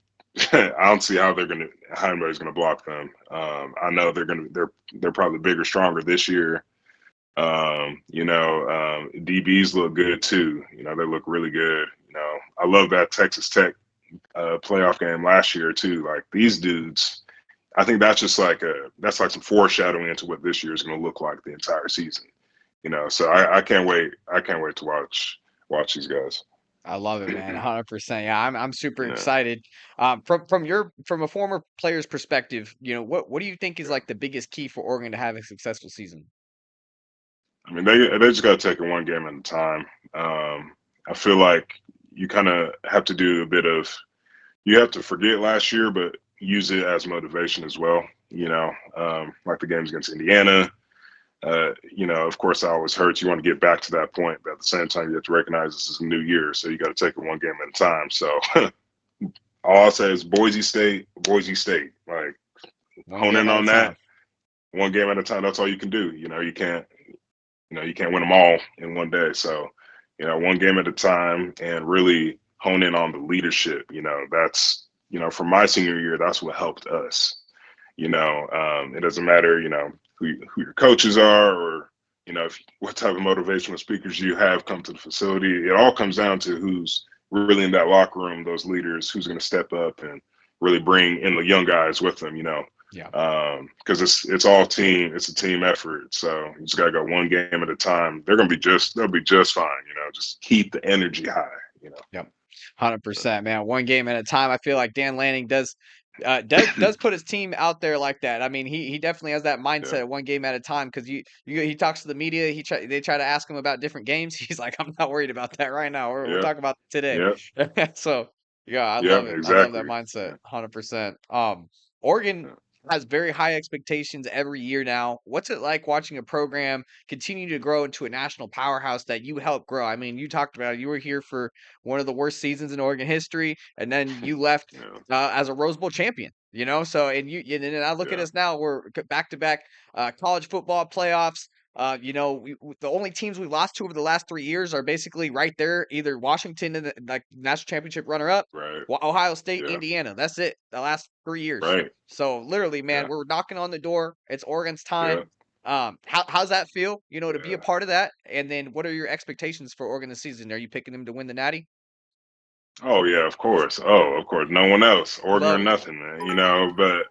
I don't see how anybody's gonna block them. I know they're probably bigger, stronger this year. DBs look good too. They look really good. I love that Texas Tech playoff game last year too. Like these dudes, I think that's like some foreshadowing into what this year is going to look like the entire season. So I can't wait. I can't wait to watch these guys. I love it, man. 100%. Yeah, I'm super Yeah, excited. From a former player's perspective, what do you think is yeah. like the biggest key for Oregon to have a successful season? I mean, they just got to take it one game at a time. I feel like you kind of have to do a bit of you have to forget last year, but use it as motivation as well. Like the games against Indiana. Of course, that always hurts. You want to get back to that point, but at the same time, you have to recognize this is a new year, so you got to take it one game at a time. So all I'll say is Boise State, Boise State. Like One hone game in at a on that time. one game at a time. That's all you can do. You can't win them all in one day. So, one game at a time and really hone in on the leadership. That's, from my senior year, that's what helped us. It doesn't matter, who your coaches are or, what type of motivational speakers you have come to the facility. It all comes down to who's really in that locker room, those leaders, who's going to step up and really bring in the young guys with them, Yeah. because it's all team. It's a team effort. So you just gotta go one game at a time. They'll be just fine. Just keep the energy high. Yep. So, 100%, man. One game at a time. I feel like Dan Lanning does put his team out there like that. I mean, he definitely has that yeah, mindset, one game at a time. Because he talks to the media. They try to ask him about different games. He's like, I'm not worried about that right now. We're yeah, talking about today. yeah, So yeah, I yeah, love it. I love that exactly. mindset. Yeah, 100%. Oregon yeah, has very high expectations every year now. What's it like watching a program continue to grow into a national powerhouse that you helped grow? I mean, you talked about it. You were here for one of the worst seasons in Oregon history, and then you left yeah, as a Rose Bowl champion. So and then I look at yeah, us now. We're back to back college football playoffs. The only teams we lost to over the last 3 years are basically right there, either Washington in the like national championship runner up, right, Ohio State, yeah, Indiana. That's it. The last 3 years. right, So literally, man, yeah, we're knocking on the door. It's Oregon's time. yeah, How's that feel? To be a yeah. part of that. And then, what are your expectations for Oregon this season? Are you picking them to win the Natty? Oh yeah, of course. Oh, of course. No one else. Oregon or Love nothing, man. But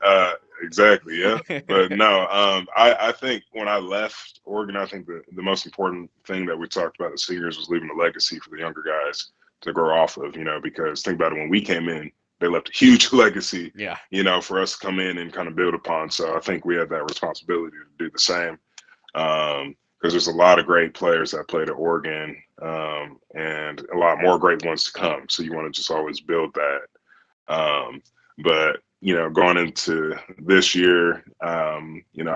exactly, yeah. But it. no, I think when I left Oregon, I think the most important thing that we talked about as seniors was leaving a legacy for the younger guys to grow off of, because think about it, when we came in, they left a huge legacy, Yeah. for us to come in and kind of build upon. So I think we had that responsibility to do the same. Because there's a lot of great players that played at Oregon, and a lot more great ones to come. So you want to just always build that. But going into this year, I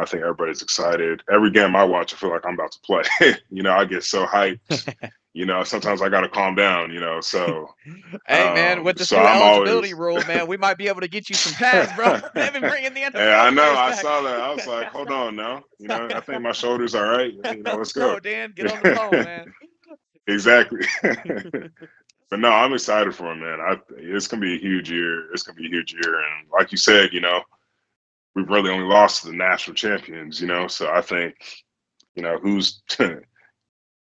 think everybody's excited. Every game I watch, I feel like I'm about to play. I get so hyped. Sometimes I got to calm down. So Hey, man, with this so new I'm eligibility always. rule, man, we might be able to get you some pads, bro. They've been bringing the Hey, NFL I know. players I back. saw that. I was like, hold on now. I think my shoulder's all right. Let's go. No, Dan, get on the phone, man. Exactly. But no, I'm excited for him, man. It's gonna be a huge year. It's gonna be a huge year, and like you said, we've really only lost to the national champions. So I think who's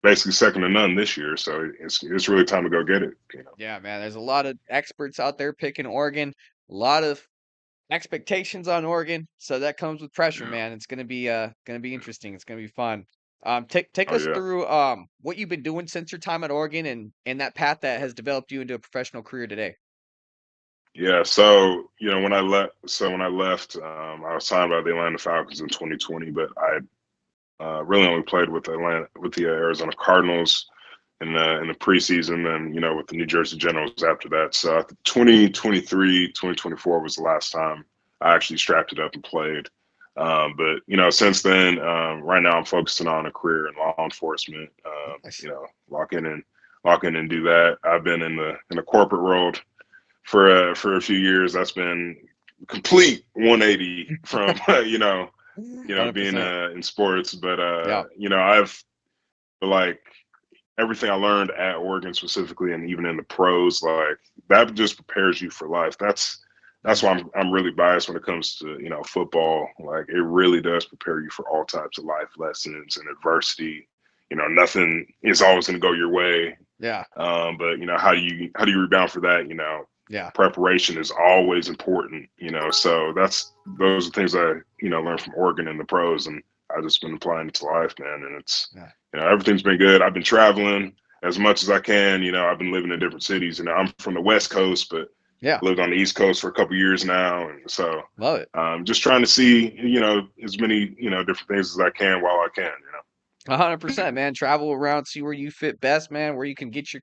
basically second to none this year. So it's really time to go get it. Yeah, man, there's a lot of experts out there picking Oregon. A lot of expectations on Oregon, so that comes with pressure, Yeah. man. It's gonna be interesting. It's gonna be fun. Take Oh us yeah. through what you've been doing since your time at Oregon and that path that has developed you into a professional career today. Yeah. So when I left, I was signed by the Atlanta Falcons in 2020, but I really only played with the Arizona Cardinals in the preseason, and with the New Jersey Generals after that. So 2023, 2024 was the last time I actually strapped it up and played. But since then, right now I'm focusing on a career in law enforcement. Nice. Lock in and do that. I've been in the corporate world for a few years. That's been complete 180 from being 100%. in sports. But Yeah. I've like everything I learned at Oregon specifically, and even in the pros, like that just prepares you for life. That's Yeah. why I'm really biased when it comes to football. Like it really does prepare you for all types of life lessons and adversity. Nothing is always going to go your way. Yeah. But how do you rebound for that? Yeah. Preparation is always important. So those are things I learned from Oregon and the pros, and I've just been applying it to life, man. And it's Yeah. everything's been good. I've been traveling as much as I can. I've been living in different cities. I'm from the West Coast, but Yeah. lived on the East Coast for a couple years now, and so Love it. just trying to see as many different things as I can while I can. 100%, man. Travel around, see where you fit best, man. Where you can get Yeah.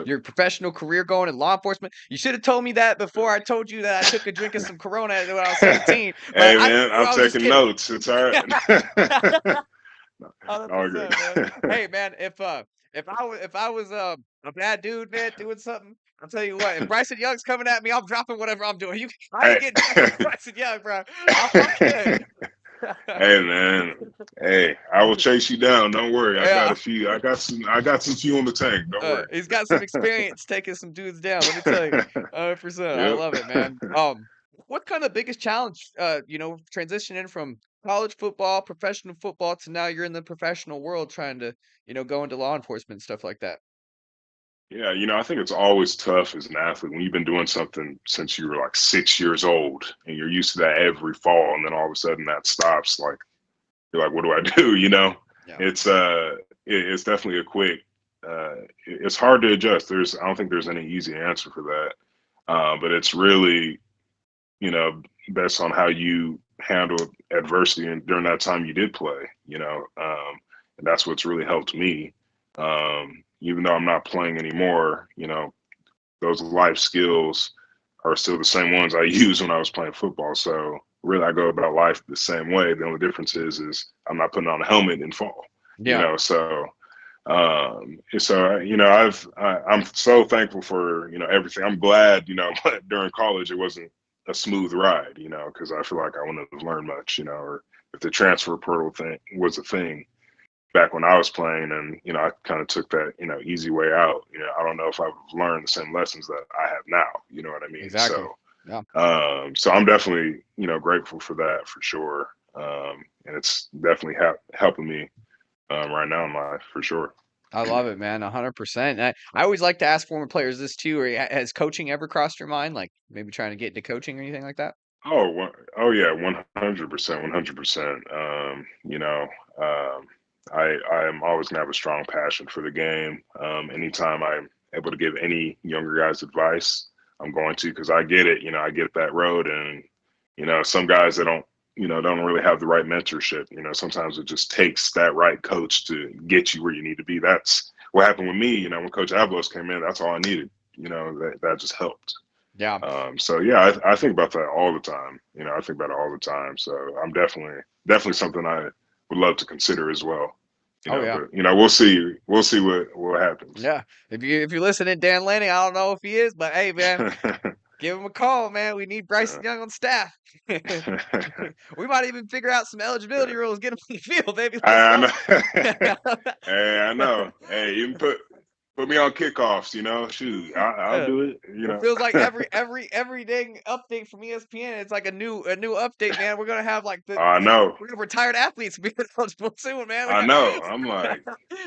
your professional career going in law enforcement. You should have told me that before I told you that I took a drink of some Corona when I was 17. But Hey man, I'm I was just taking kidding. notes. It's all right. All good. 100%, man. Hey, man, if I was a bad dude, man, doing something, I'll tell you what. If Bryson Young's coming at me, I'm dropping whatever I'm doing. I ain't Hey. getting drunk with Bryson Young, bro. I'm good. Hey man. Hey, I will chase you down. Don't worry. I got Yeah. a few. I got some fuel in the tank. Don't worry. He's got some experience taking some dudes down. Let me tell you, 100%. I Yep. love it, man. What kind of biggest challenge, transitioning from college football, professional football to now you're in the professional world trying to, go into law enforcement and stuff like that. Yeah, I think it's always tough as an athlete when you've been doing something since you were like 6 years old and you're used to that every fall, and then all of a sudden that stops. Like you're like, what do I do? Yeah. It's definitely a quick. It's hard to adjust. I don't think there's any easy answer for that. But it's really based on how you handle adversity and during that time you did play. And that's what's really helped me. Even though I'm not playing anymore, those life skills are still the same ones I used when I was playing football. So really, I go about life the same way. The only difference is I'm not putting on a helmet and fall. Yeah. I'm so thankful for everything. I'm glad during college it wasn't a smooth ride, because I feel like I wouldn't have learned much, or if the transfer portal thing was a thing back when I was playing, and I kind of took that easy way out. I don't know if I would have learned the same lessons that I have now. You know what I mean? Exactly. Yeah. So I'm definitely grateful for that for sure, and it's definitely helping me right now in life for sure. I love it, man. 100%. I always like to ask former players this too. Has coaching ever crossed your mind? Like maybe trying to get into coaching or anything like that? Oh yeah, 100%, 100%. I am always gonna have a strong passion for the game. Anytime I'm able to give any younger guys advice, I'm going to because I get it. I get that road, and some guys that don't really have the right mentorship. Sometimes it just takes that right coach to get you where you need to be. That's what happened with me. When Coach Avalos came in, that's all I needed. That just helped. Yeah. So yeah, I think about that all the time. I think about it all the time. So I'm definitely something I would love to consider as well. Oh yeah. But we'll see what happens. Yeah. If you're listening, Dan Lanning, I don't know if he is, but hey, man, give him a call, man. We need Bryson Yeah. Young on staff. We might even figure out some eligibility rules, get him on the field, baby. Let's I go. know. Hey, I know. Hey, even put me on kickoffs. Shoot, I'll Yeah. do it. It feels like every dang update from ESPN, it's like a new update, man. We're gonna have like I know. we're gonna have retired athletes being eligible soon, man. I know. I'm like.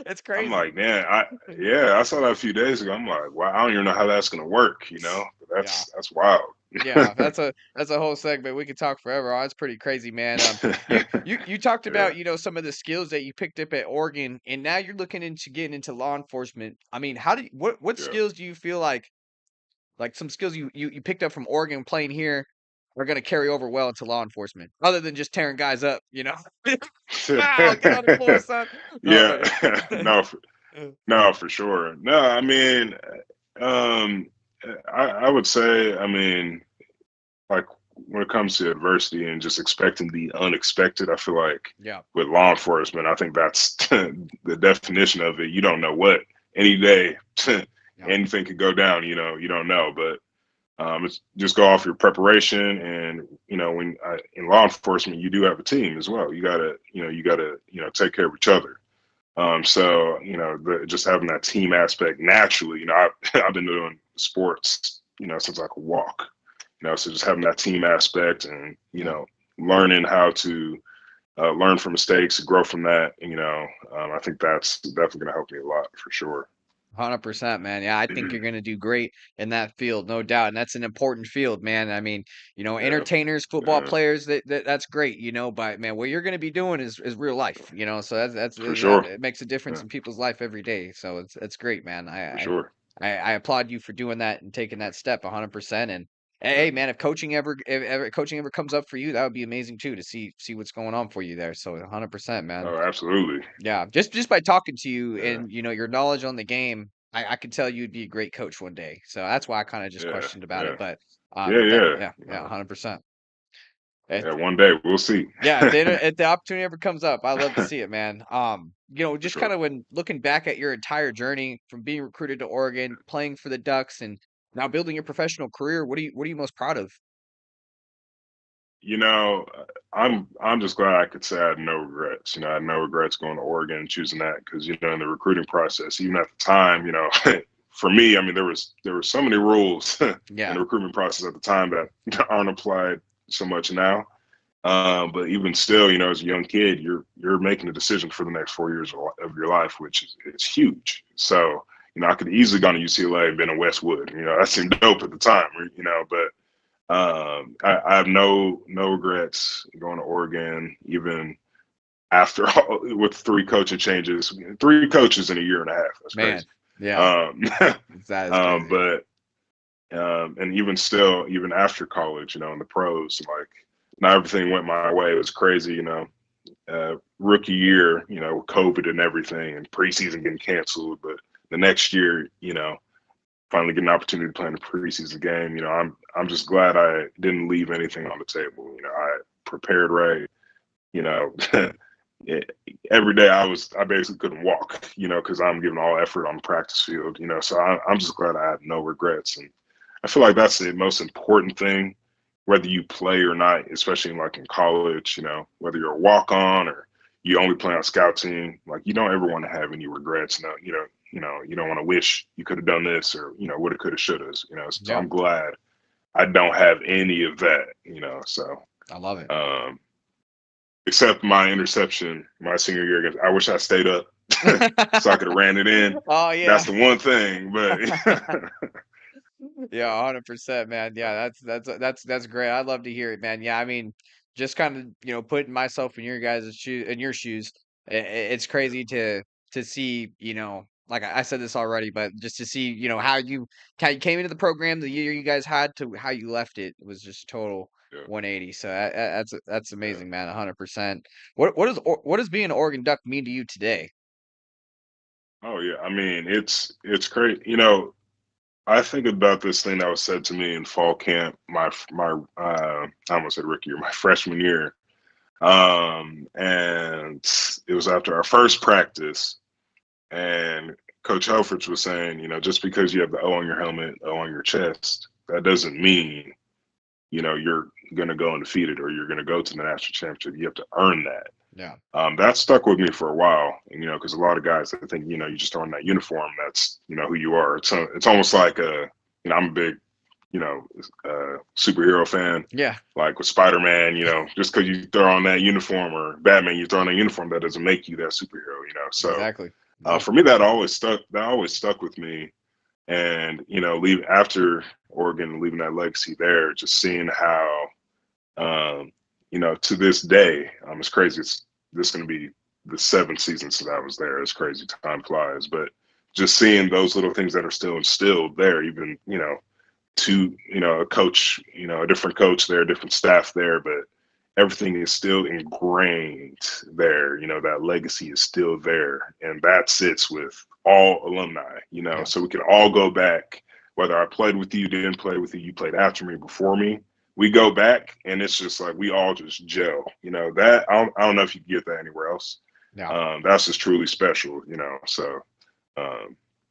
It's I'm crazy. like, man, I saw that a few days ago. I'm like, wow, I don't even know how that's gonna work. Yeah. That's wild. Yeah, that's a whole segment. We could talk forever on. It's pretty crazy, man. You talked Yeah, about, some of the skills that you picked up at Oregon, and now you're looking into getting into law enforcement. I mean, what yeah. skills do you feel like some skills you picked up from Oregon playing here are gonna carry over well into law enforcement, other than just tearing guys up, you know? Wow, get on the floor, son. No, Yeah, but no, for sure. No, I mean, um, I would say, I mean, like when it comes to adversity and just expecting the unexpected, I feel like yeah, with law enforcement, I think that's the definition of it. You don't know what any day yeah, anything could go down. You don't know, but it's just go off your preparation, and when in law enforcement, you do have a team as well. You gotta take care of each other. So just having that team aspect naturally. I've been doing sports, since I could walk. So just having that team aspect, and yeah. learning how to learn from mistakes, grow from that. I think that's definitely going to help me a lot for sure. 100%, man. Yeah, I think you're gonna do great in that field, no doubt. And that's an important field, man. I mean, Yeah, entertainers, football yeah, players, that's great, but man, what you're gonna be doing is real life, So for sure. it makes a difference Yeah, in people's life every day. So it's great, man. for sure. I applaud you for doing that and taking that step 100%. And Yeah. hey, man, if coaching ever comes up for you, that would be amazing too to see what's going on for you there. So 100%, man. Oh, absolutely. Yeah, just by talking to you Yeah, and, your knowledge on the game, I could tell you'd be a great coach one day. So that's why I kinda just yeah, questioned about it, yeah, but, yeah, that yeah. yeah, yeah, 100%. If Yeah. One day we'll see. yeah, if the opportunity ever comes up, I love to see it, man. For Just sure. kinda when looking back at your entire journey from being recruited to Oregon, playing for the Ducks, and now building your professional career, what are you most proud of? You know, I'm just glad I could say I had no regrets. I had no regrets going to Oregon and choosing that because in the recruiting process, even at the time, for me, I mean, there were so many rules in Yeah, the recruitment process at the time that aren't applied so much now. But even still, as a young kid, you're making a decision for the next 4 years of your life, which is huge. So I could easily gone to UCLA and been in Westwood. That seemed dope at the time. But I have no regrets going to Oregon, even after all, with 3 coaching changes, 3 coaches in a year and a half. That's man. crazy. Yeah, Um, that is crazy. but and even still, even after college, in the pros, like not everything went my way. It was crazy, rookie year, with COVID and everything, and preseason getting canceled. But the next year, finally get an opportunity to play in a preseason game. I'm just glad I didn't leave anything on the table. I prepared right. You know, every day I basically couldn't walk. Because I'm giving all effort on the practice field. So I'm just glad I had no regrets, and I feel like that's the most important thing, whether you play or not, especially like in college. Whether you're a walk on or you only play on scout team, like you don't ever want to have any regrets. No, you don't want to wish you could have done this or woulda, coulda, shoulda. So Yeah, I'm glad I don't have any of that. So I love it. except my interception my senior year against, I wish I stayed up. so I could have ran it in. Oh yeah. That's the one thing, but Yeah, 100%, man. Yeah, that's great. I'd love to hear it, man. Yeah, I mean, just kind of, putting myself in your guys' shoes, in your shoes. It's crazy to see, like I said this already, but just to see, how you came into the program, the year you guys had to how you left it was just total yeah, 180. So that's yeah. amazing, man. 100%. What does being an Oregon Duck mean to you today? Oh yeah. I mean, it's great. I think about this thing that was said to me in fall camp, I almost said rookie year, my freshman year. And it was after our first practice, and Coach Helfrich was saying, just because you have the O on your helmet, O on your chest, that doesn't mean, you're gonna go undefeated or you're gonna go to the national championship. You have to earn that. Yeah. That stuck with me for a while, and, because a lot of guys, I think, you just throw in that uniform, that's, who you are. It's almost like I'm a big, superhero fan, Yeah. like with Spider-Man, just because you throw on that uniform, or Batman, you throw on that uniform, that doesn't make you that superhero, So Exactly. Nope. for me, that always stuck with me. And, leave after Oregon, leaving that legacy there, just seeing how, to this day, it's crazy. This going to be the 7th season since I was there. It's crazy. Time flies. But just seeing those little things that are still instilled there, even, a coach, a different coach there, different staff there, but everything is still ingrained there. That legacy is still there. And that sits with all alumni, Yeah. so we can all go back, whether I played with you, didn't play with you, you played after me, before me. We go back, and it's just like we all just gel. That I don't know if you can get that anywhere else. Yeah. That's just truly special. So, Yeah.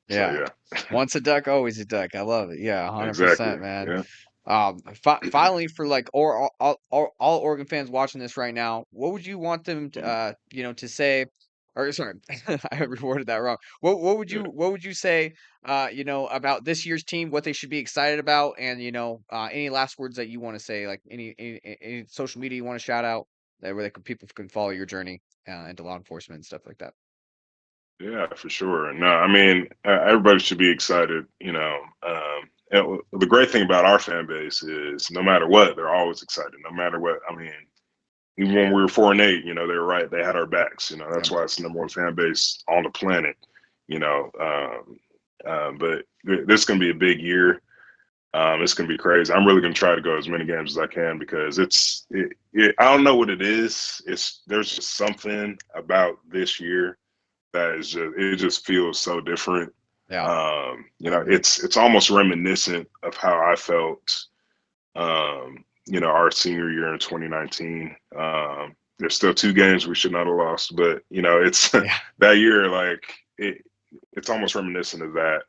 yeah, Once a duck, always a duck. I love it. Yeah, exactly. 100%, man. Yeah. Finally, for like or all Oregon fans watching this right now, what would you want them to, Mhm. to say? Or sorry, I reworded that wrong. Yeah. What would you say, about this year's team, what they should be excited about, and any last words that you want to say, like any social media you want to shout out, that where people can follow your journey into law enforcement and stuff like that. Yeah, for sure. No, I mean, everybody should be excited. And the great thing about our fan base is no matter what, they're always excited. No matter what, I mean, even when we were 4-8, they were right. They had our backs. Yeah. That's why it's the number one fan base on the planet. But this is going to be a big year. It's going to be crazy. I'm really going to try to go as many games as I can, because I don't know what it is. There's just something about this year that is it just feels so different. Yeah. I agree. It's almost reminiscent of how I felt, our senior year in 2019. There's still 2 games we should not have lost, but it's Yeah. that year, like it's almost reminiscent of that.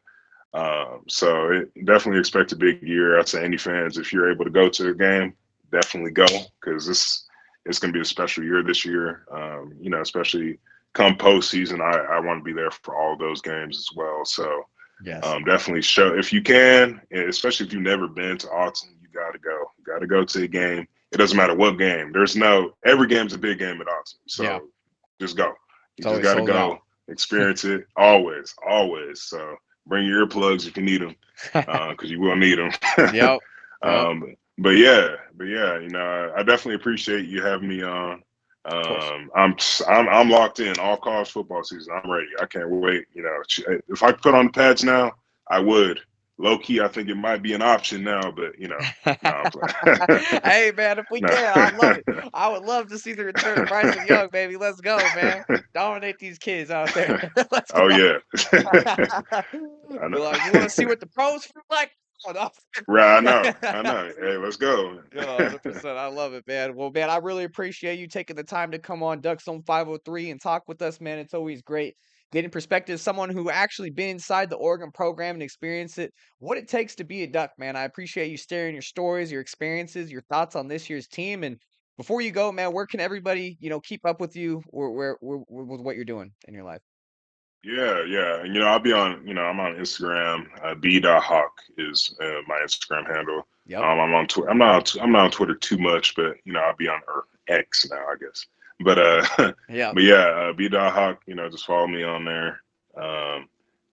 So definitely expect a big year. I'd say any fans, if you're able to go to a game, definitely go, because it's going to be a special year this year. Especially come postseason, I want to be there for all of those games as well. So Yes. definitely show if you can, and especially if you've never been to Autzen, you got to go. You got to go to a game. It doesn't matter what game. Every game's a big game at Autzen. So Yeah. just go. You It's just always got to sold out. go, experience it. Always, always. So bring your earplugs if you need them, because you will need them. Yep. Yep. But yeah, I definitely appreciate you having me on. Of course. I'm locked in all college football season. I'm ready. I can't wait. If I could put on the pads now, I would. Low key, I think it might be an option now, but no, I'm playing. Hey man, if we No. can, I love it. I would love to see the return of Bryson Young, baby. Let's go, man. Dominate these kids out there. Let's Oh go. yeah. I Be know. like, you want to see what the pros feel like? Oh, no. Right, I know. Hey, let's go. Yeah, 100%. I love it, man. Well, man, I really appreciate you taking the time to come on Ducks on 503 and talk with us, man. It's always great getting perspective. Someone who actually been inside the Oregon program and experienced it, what it takes to be a Duck, man. I appreciate you sharing your stories, your experiences, your thoughts on this year's team. And before you go, man, where can everybody, keep up with you with what you're doing in your life? Yeah. And I'll be on, I'm on Instagram. B.Hawk is my Instagram handle. Yep. I'm on Twitter. I'm not on Twitter too much, but I'll be on X now, I guess. But Yeah. but yeah, B Dot Hawk, just follow me on there.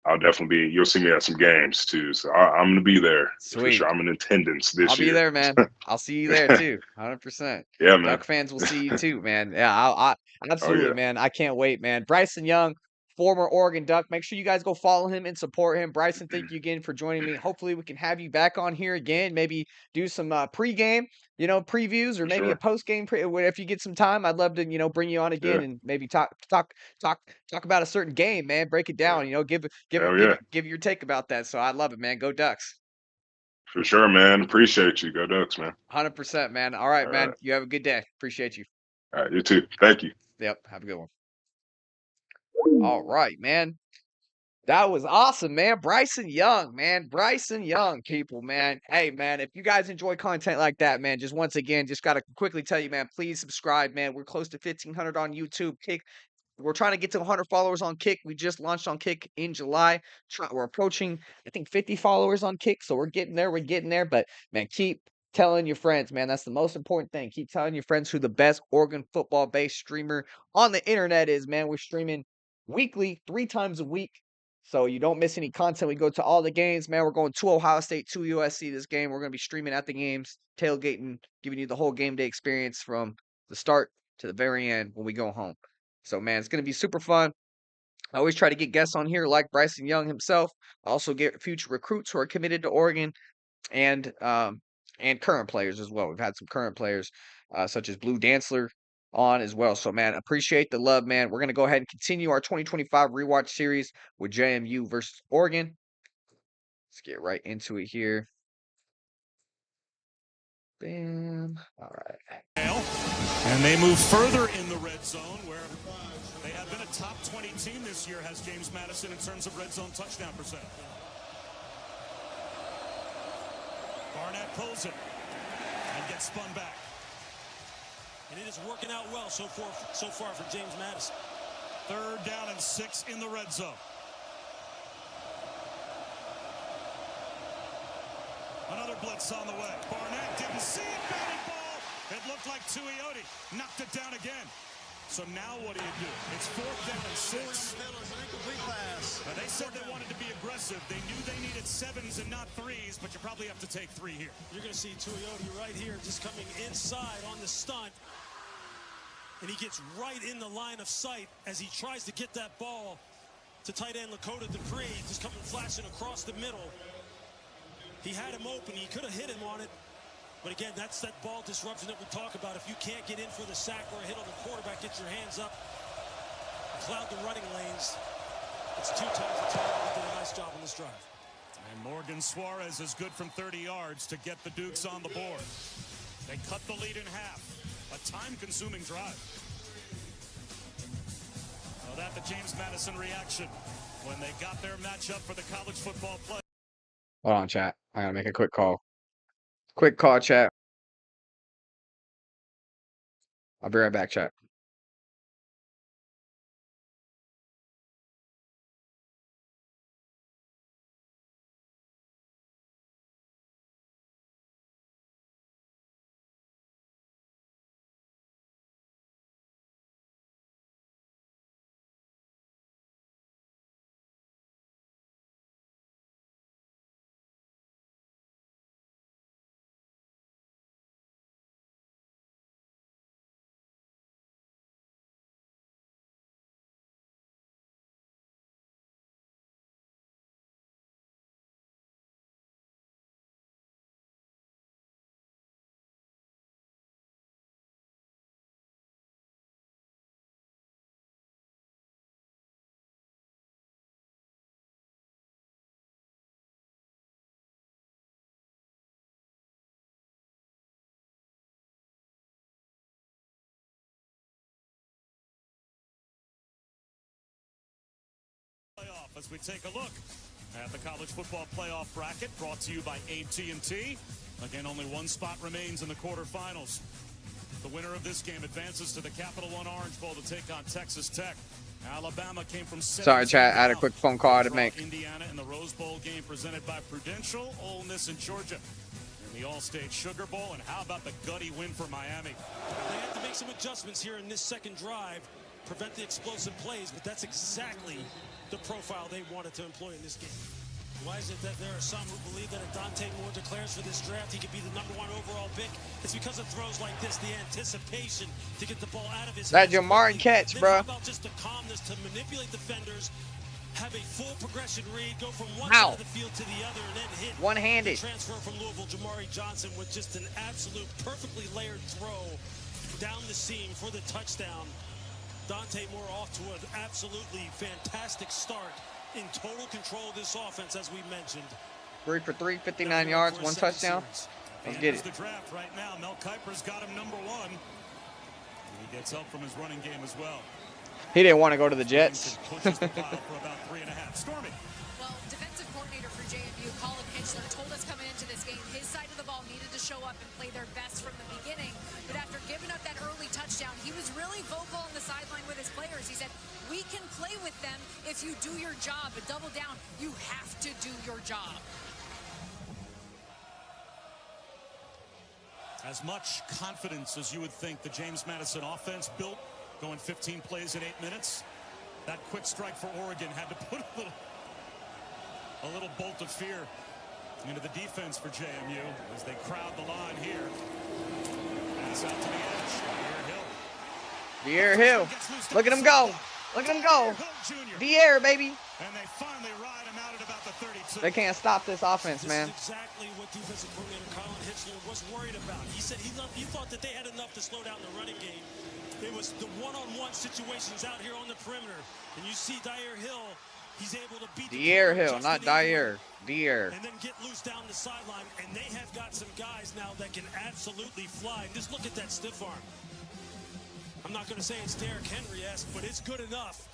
I'll definitely be. You'll see me at some games too. So I'm gonna be there for Sweet. sure. I'm in attendance I'll this be year. there, man. I'll see you there too. 100%. Yeah, man. Duck fans will see you too, man. Yeah, I Oh absolutely, yeah, man. I can't wait, man. Bryson Young, former Oregon Duck. Make sure you guys go follow him and support him. Bryson, thank you again for joining me. Hopefully, we can have you back on here again. Maybe do some pregame, previews, or for maybe a sure. postgame. If you get some time, I'd love to, bring you on again Yeah, and maybe talk about a certain game, man. Break it down. hell yeah, Give your take about that. So I love it, man. Go Ducks. for sure, man. Appreciate you. Go Ducks, man. 100%, man. All right, All man. right, You have a good day. Appreciate you. all right. You too. Thank you. Yep. Have a good one. All right, man. That was awesome, man. Bryson Young, man. Bryson Young, people, man. Hey, man, if you guys enjoy content like that, man, just once again, just got to quickly tell you, man, please subscribe, man. We're close to 1,500 on YouTube. We're trying to get to 100 followers on Kick. We just launched on Kick in July. We're approaching, I think, 50 followers on Kick. So we're getting there. We're getting there. But, man, keep telling your friends, man. That's the most important thing. Keep telling your friends who the best Oregon football-based streamer on the internet is, man. We're streaming weekly, 3 times a week. So you don't miss any content. We go to all the games, man. We're going to Ohio State, to USC this game. We're going to be streaming at the games, tailgating, giving you the whole game day experience from the start to the very end when we go home. So, man, it's going to be super fun. I always try to get guests on here like Bryson Young himself. I also get future recruits who are committed to Oregon and current players as well. We've had some current players such as Blue Dantzler on as well. So, man, appreciate the love, man. We're going to go ahead and continue our 2025 rewatch series with JMU versus Oregon. Let's get right into it here. Bam. All right. And they move further in the red zone where they have been a top 20 team this year, has James Madison in terms of red zone touchdown percentage. Barnett pulls it and gets spun back. And it is working out well so far for James Madison. 3rd down and 6 in the red zone. Another blitz on the way. Barnett didn't see it. Batting ball. It looked like Tuioti knocked it down again. So now what do? It's 4th down and 6. Now they said they wanted to be aggressive. They knew they needed 7s and not 3s, but you probably have to take 3 here. You're going to see Tuioti right here just coming inside on the stunt. And he gets right in the line of sight as he tries to get that ball to tight end Lakota Dupree, just coming flashing across the middle. He had him open. He could have hit him on it. But again, that's that ball disruption that we talk about. If you can't get in for the sack or a hit on the quarterback, get your hands up, cloud the running lanes. It's 2 times the time. He did a nice job on this drive. And Morgan Suarez is good from 30 yards to get the Dukes on the board. They cut the lead in half. A time-consuming drive. Well, that the James Madison reaction when they got their matchup for the college football play. Hold on, chat. I got to make a quick call. Quick call, chat. I'll be right back, chat. Playoff as we take a look at the college football playoff bracket brought to you by AT&T. Again, only one spot remains in the quarterfinals. The winner of this game advances to the Capital One Orange Bowl to take on Texas Tech. Alabama came from 7. Sorry, chat. I had a quick phone call to make. Indiana in the Rose Bowl game presented by Prudential, Ole Miss, and Georgia. In the All-State Sugar Bowl, and how about the gutty win for Miami? They have to make make some adjustments here in this second drive, prevent the explosive plays, but that's exactly the profile they wanted to employ in this game. Why is it that there are some who believe that if Dante Moore declares for this draft, he could be the #1 overall pick? It's because of throws like this, the anticipation to get the ball out of his That hands. Jamar catch, bro. How about just the calmness to manipulate defenders, have a full progression read, go from one Ow. side of the field to the other, and then hit One-handed. the transfer from Louisville, Jamari Johnson, with just an absolute perfectly layered throw down the seam for the touchdown. Dante Moore off to an absolutely fantastic start, in total control of this offense, as we mentioned. 3 for 3, 59 yards, 1 touchdown. Let's get it. The draft right now. Mel Kiper's got him #1. And he gets help from his running game as well. He didn't want to go to the Jets. Pushes the pile for about 3.5. Stormy. Well, defensive coordinator for JMU, Colin Hitchler, told us coming into this game his side of the ball needed to show up and play their best from the beginning. But after giving up that early touchdown, he was really vocal on the sideline with his players. He said, we can play with them if you do your job, but double down, you have to do your job. As much confidence as you would think the James Madison offense built, going 15 plays in 8 minutes. That quick strike for Oregon had to put a little bolt of fear into the defense for JMU as they crowd the line here. Pass out to the edge. De'Aaron Hill. Look at him go. Look at him go. De'Aaron, baby. And they finally ride him out at about the 32. They can't stop this offense, man. This is exactly what defensive coordinator Colin Hitchler was worried about. He said he thought that they had enough to slow down the running game. It was the one-on-one situations out here on the perimeter. And you see De'Aaron Hill, he's able to beat De'Aaron Hill, not De'Aaron. De'Aaron. And then get loose down the sideline. And they have got some guys now that can absolutely fly. Just look at that stiff arm. I'm not going to say it's Derrick Henry-esque, but it's good enough.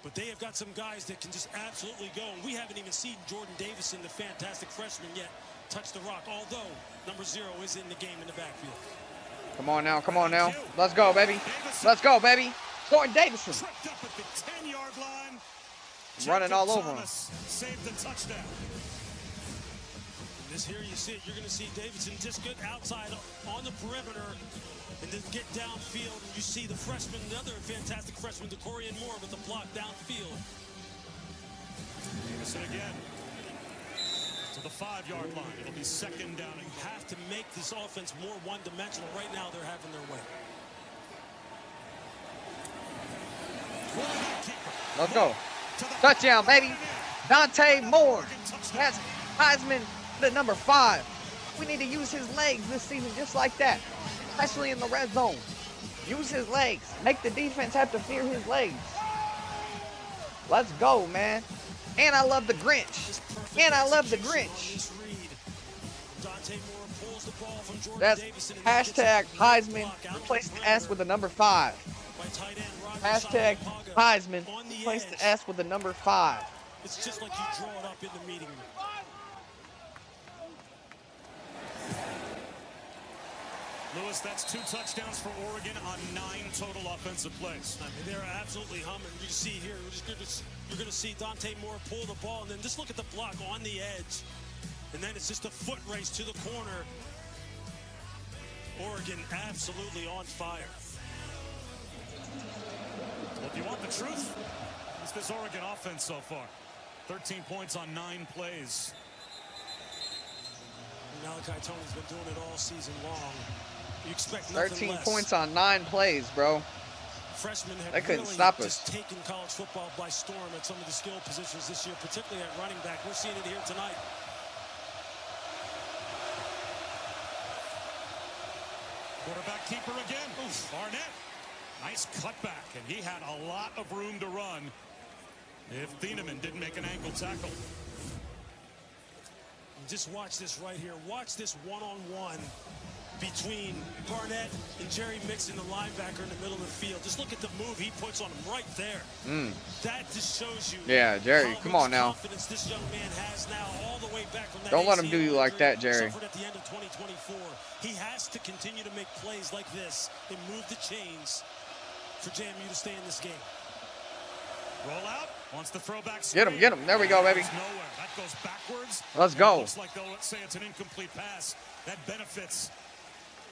But they have got some guys that can just absolutely go. And we haven't even seen Jordan Davison, the fantastic freshman, yet touch the rock. Although number 0 is in the game in the backfield. Come on now, come on now. Let's go, baby. Let's go, baby. Jordan Davison. Tripped up at the 10-yard line. Running all over him. Saved the touchdown. This here you see it. You're going to see Davidson just get outside on the perimeter and then get downfield. And you see the freshman, the other fantastic freshman, Decorian Moore, with the block downfield. Davison again to the 5-yard line. It'll be second down. You have to make this offense more one-dimensional. Right now, they're having their way. Let's go. Touchdown, baby. Dante Moore. That's Heisman, the number 5. We need to use his legs this season just like that, especially in the red zone. Use his legs. Make the defense have to fear his legs. Let's go, man. And I love the Grinch. And I love the Grinch. That's hashtag Heisman. Replace the S with the number 5. Hashtag Heisman. Replace the S with the number 5. It's just like you draw it up in the meeting room. Lewis, that's 2 touchdowns for Oregon on 9 total offensive plays. I mean, they're absolutely humming. You see here, you're going to see Dante Moore pull the ball, and then just look at the block on the edge. And then it's just a foot race to the corner. Oregon absolutely on fire. Well, if you want the truth, it's this Oregon offense so far. 13 points on 9 plays. Malachi Tony's been doing it all season long. You expect nothing 13 less. points on 9 plays, bro. Freshmen have They couldn't really stop just us. taken college football by storm at some of the skill positions this year, particularly at running back. We're seeing it here tonight. Quarterback keeper again. Oof. Barnett. Nice cutback, and he had a lot of room to run if Thieneman didn't make an ankle tackle. Just watch this right here. Watch this one-on-one between Barnett and Jerry Mixon, the linebacker in the middle of the field. Just look at the move he puts on him right there. That just shows you. Yeah, Jerry, come on now. Confidence this young man has now, all the way back from that. Don't let him do you like that, Jerry. Suffered at the end of 2024. He has to continue to make plays like this and move the chains for JMU to stay in this game. Roll out. Wants the throwback. Get him, get him. There we go, baby. Nowhere. That goes backwards. Let's go. Looks like they'll say it's an incomplete pass. That benefits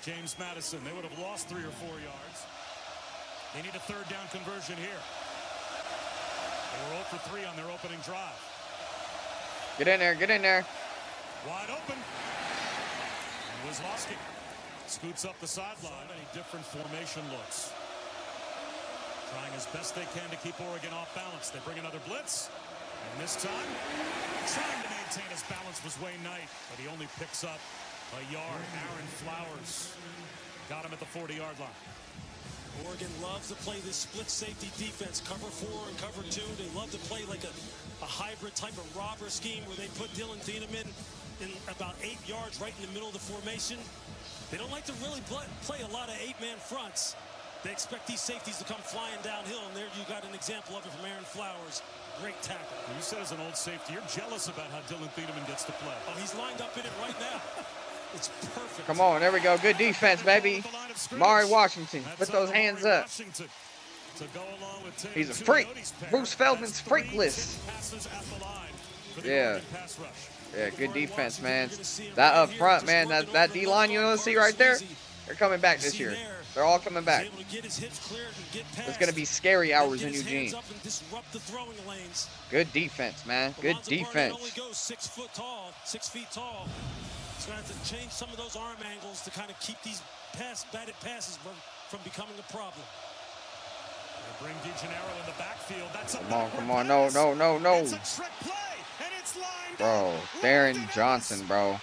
James Madison. They would have lost 3 or 4 yards. They need a third down conversion here. They were 0 for 3 on their opening drive. Get in there, get in there. Wide open. And Wisnowski scoots up the sideline. So many different formation looks. Trying as best they can to keep Oregon off balance. They bring another blitz. And this time, trying to maintain his balance was Wayne Knight. But he only picks up a yard. Aaron Flowers got him at the 40-yard line. Oregon loves to play this split safety defense, cover 4 and cover 2. They love to play like a hybrid type of robber scheme where they put Dylan Thieneman in about 8 yards right in the middle of the formation. They don't like to really play a lot of 8-man fronts. They expect these safeties to come flying downhill, and there you got an example of it from Aaron Flowers. Great tackle. You said as an old safety, you're jealous about how Dylan Thieneman gets to play. Oh, he's lined up in it right now. It's perfect. Come on, there we go. Good defense, baby. Mari Washington, put those hands up. He's a freak. Bruce Feldman's freak list. Yeah. Yeah, good defense, man. That up front, man, that D-line you don't see right there, they're coming back this year. They're all coming back. It's going to be scary hours in Eugene. Good defense, man. Good defense. 6 feet tall. He's going to have to change some of those arm angles to kind of keep these batted passes from becoming a problem. They bring DeGennaro in the backfield. That's a Come on. No. It's a trick play, and it's lined bro, Darren Johnson, bro.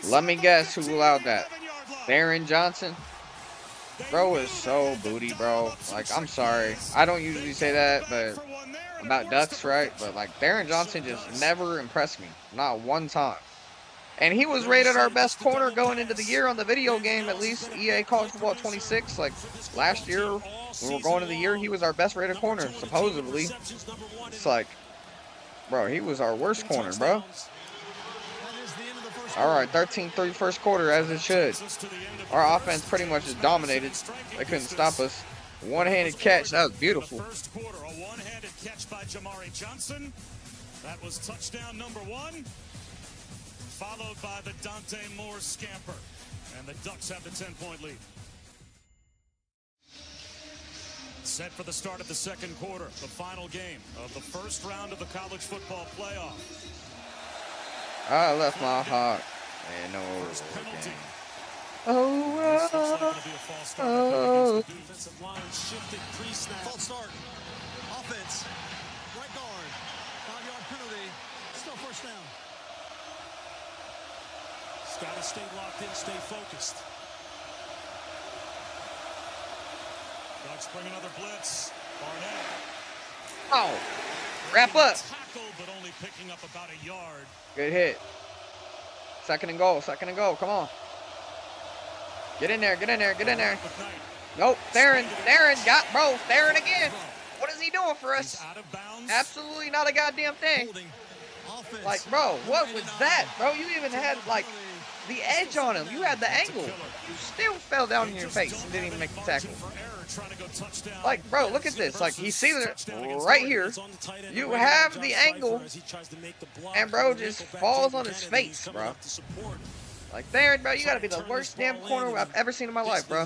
Let me guess who allowed that. Darren Johnson? Bro is so booty, bro. Like, I'm sorry. I don't usually say that, but about Ducks, right? But, like, Darren Johnson just never impressed me. Not one time. And he was rated our best corner going into the year on the video game, at least. EA College Football 26. Like, last year, when we were going into the year, he was our best rated corner, supposedly. It's like, bro, he was our worst corner, bro. All right, 13-3 first quarter, as it should. Our offense pretty much just dominated. They couldn't stop us. One-handed catch, that was beautiful. First quarter, a one-handed catch by Jamari Johnson. That was touchdown number 1. Followed by the Dante Moore scamper. And the Ducks have the 10-point lead. Set for the start of the second quarter, the final game of the first round of the college football playoff. I left my heart in Oregon. Oh. Defensive line shifted pre-snap. False start. Offense. Right guard. 5-yard penalty. Still first down. Got to stay locked in, stay focused. Ducks bring another blitz. Barnett. Oh, wrap up. Tackle, but only picking up about a yard. Good hit. Second and goal. Come on. Get in there. Nope. Theron again. What is he doing for us? Out of bounds. Absolutely not a goddamn thing. Like, bro, what was that? Bro, you even had, like, the edge on him. You had the angle. You still fell down in your face and didn't even make the tackle. Like, bro, look at this. Like, he sees it right here. You have the angle, and bro just falls on his face, bro. Like, Theron, bro, you gotta be the worst damn corner I've ever seen in my life, bro.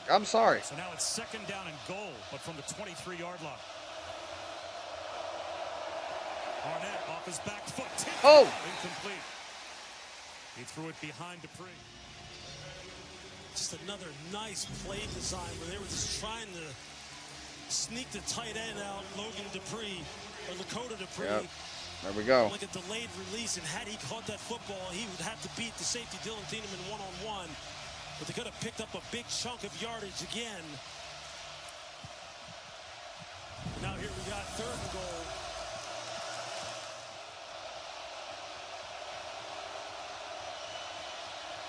I'm sorry. So now it's second down and goal, but from the 23-yard line. Barnett off his back foot. Oh! Incomplete. He threw it behind Dupree. Just another nice play design where they were just trying to sneak the tight end out, Logan Dupree, or Lakota Dupree. Yep. There we go. Like a delayed release, and had he caught that football, he would have to beat the safety Dylan Thieneman one-on-one. But they could have picked up a big chunk of yardage again. Now here we got 3rd and goal.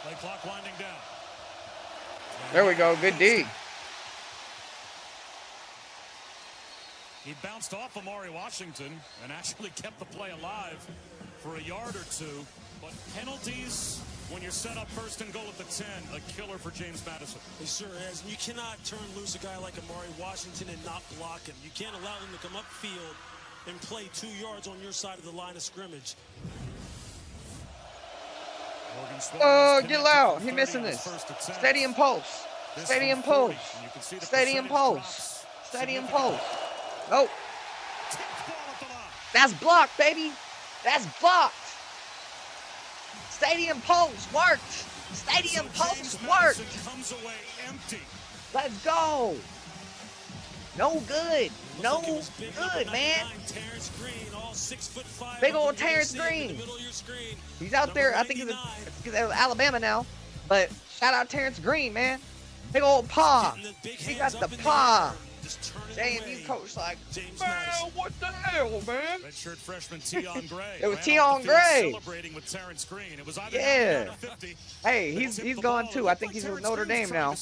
Play clock winding down. There we go. Good D. He bounced off Amari Washington and actually kept the play alive for a yard or two. But penalties when you're set up 1st and goal at the 10, a killer for James Madison. He sure is. And you cannot turn loose a guy like Amari Washington and not block him. You can't allow him to come upfield and play 2 yards on your side of the line of scrimmage. Oh, get loud. He missing this. Stadium pulse. Stadium pulse. Stadium pulse. Stadium pulse. Nope. That's blocked, baby. That's blocked. Stadium pulse worked. Stadium pulse worked. Let's go. No good. No good, man. Big old Terrence Green. He's out there. I think he's Alabama now. But shout out Terrence Green, man. Big old paw. He got the paw. JMU coach like, man, what the hell, man? Redshirt freshman Tion Gray. It was Tion Gray. Celebrating with Terrence Green. It was yeah. Hey, he's gone too. I think he's with Notre Dame now.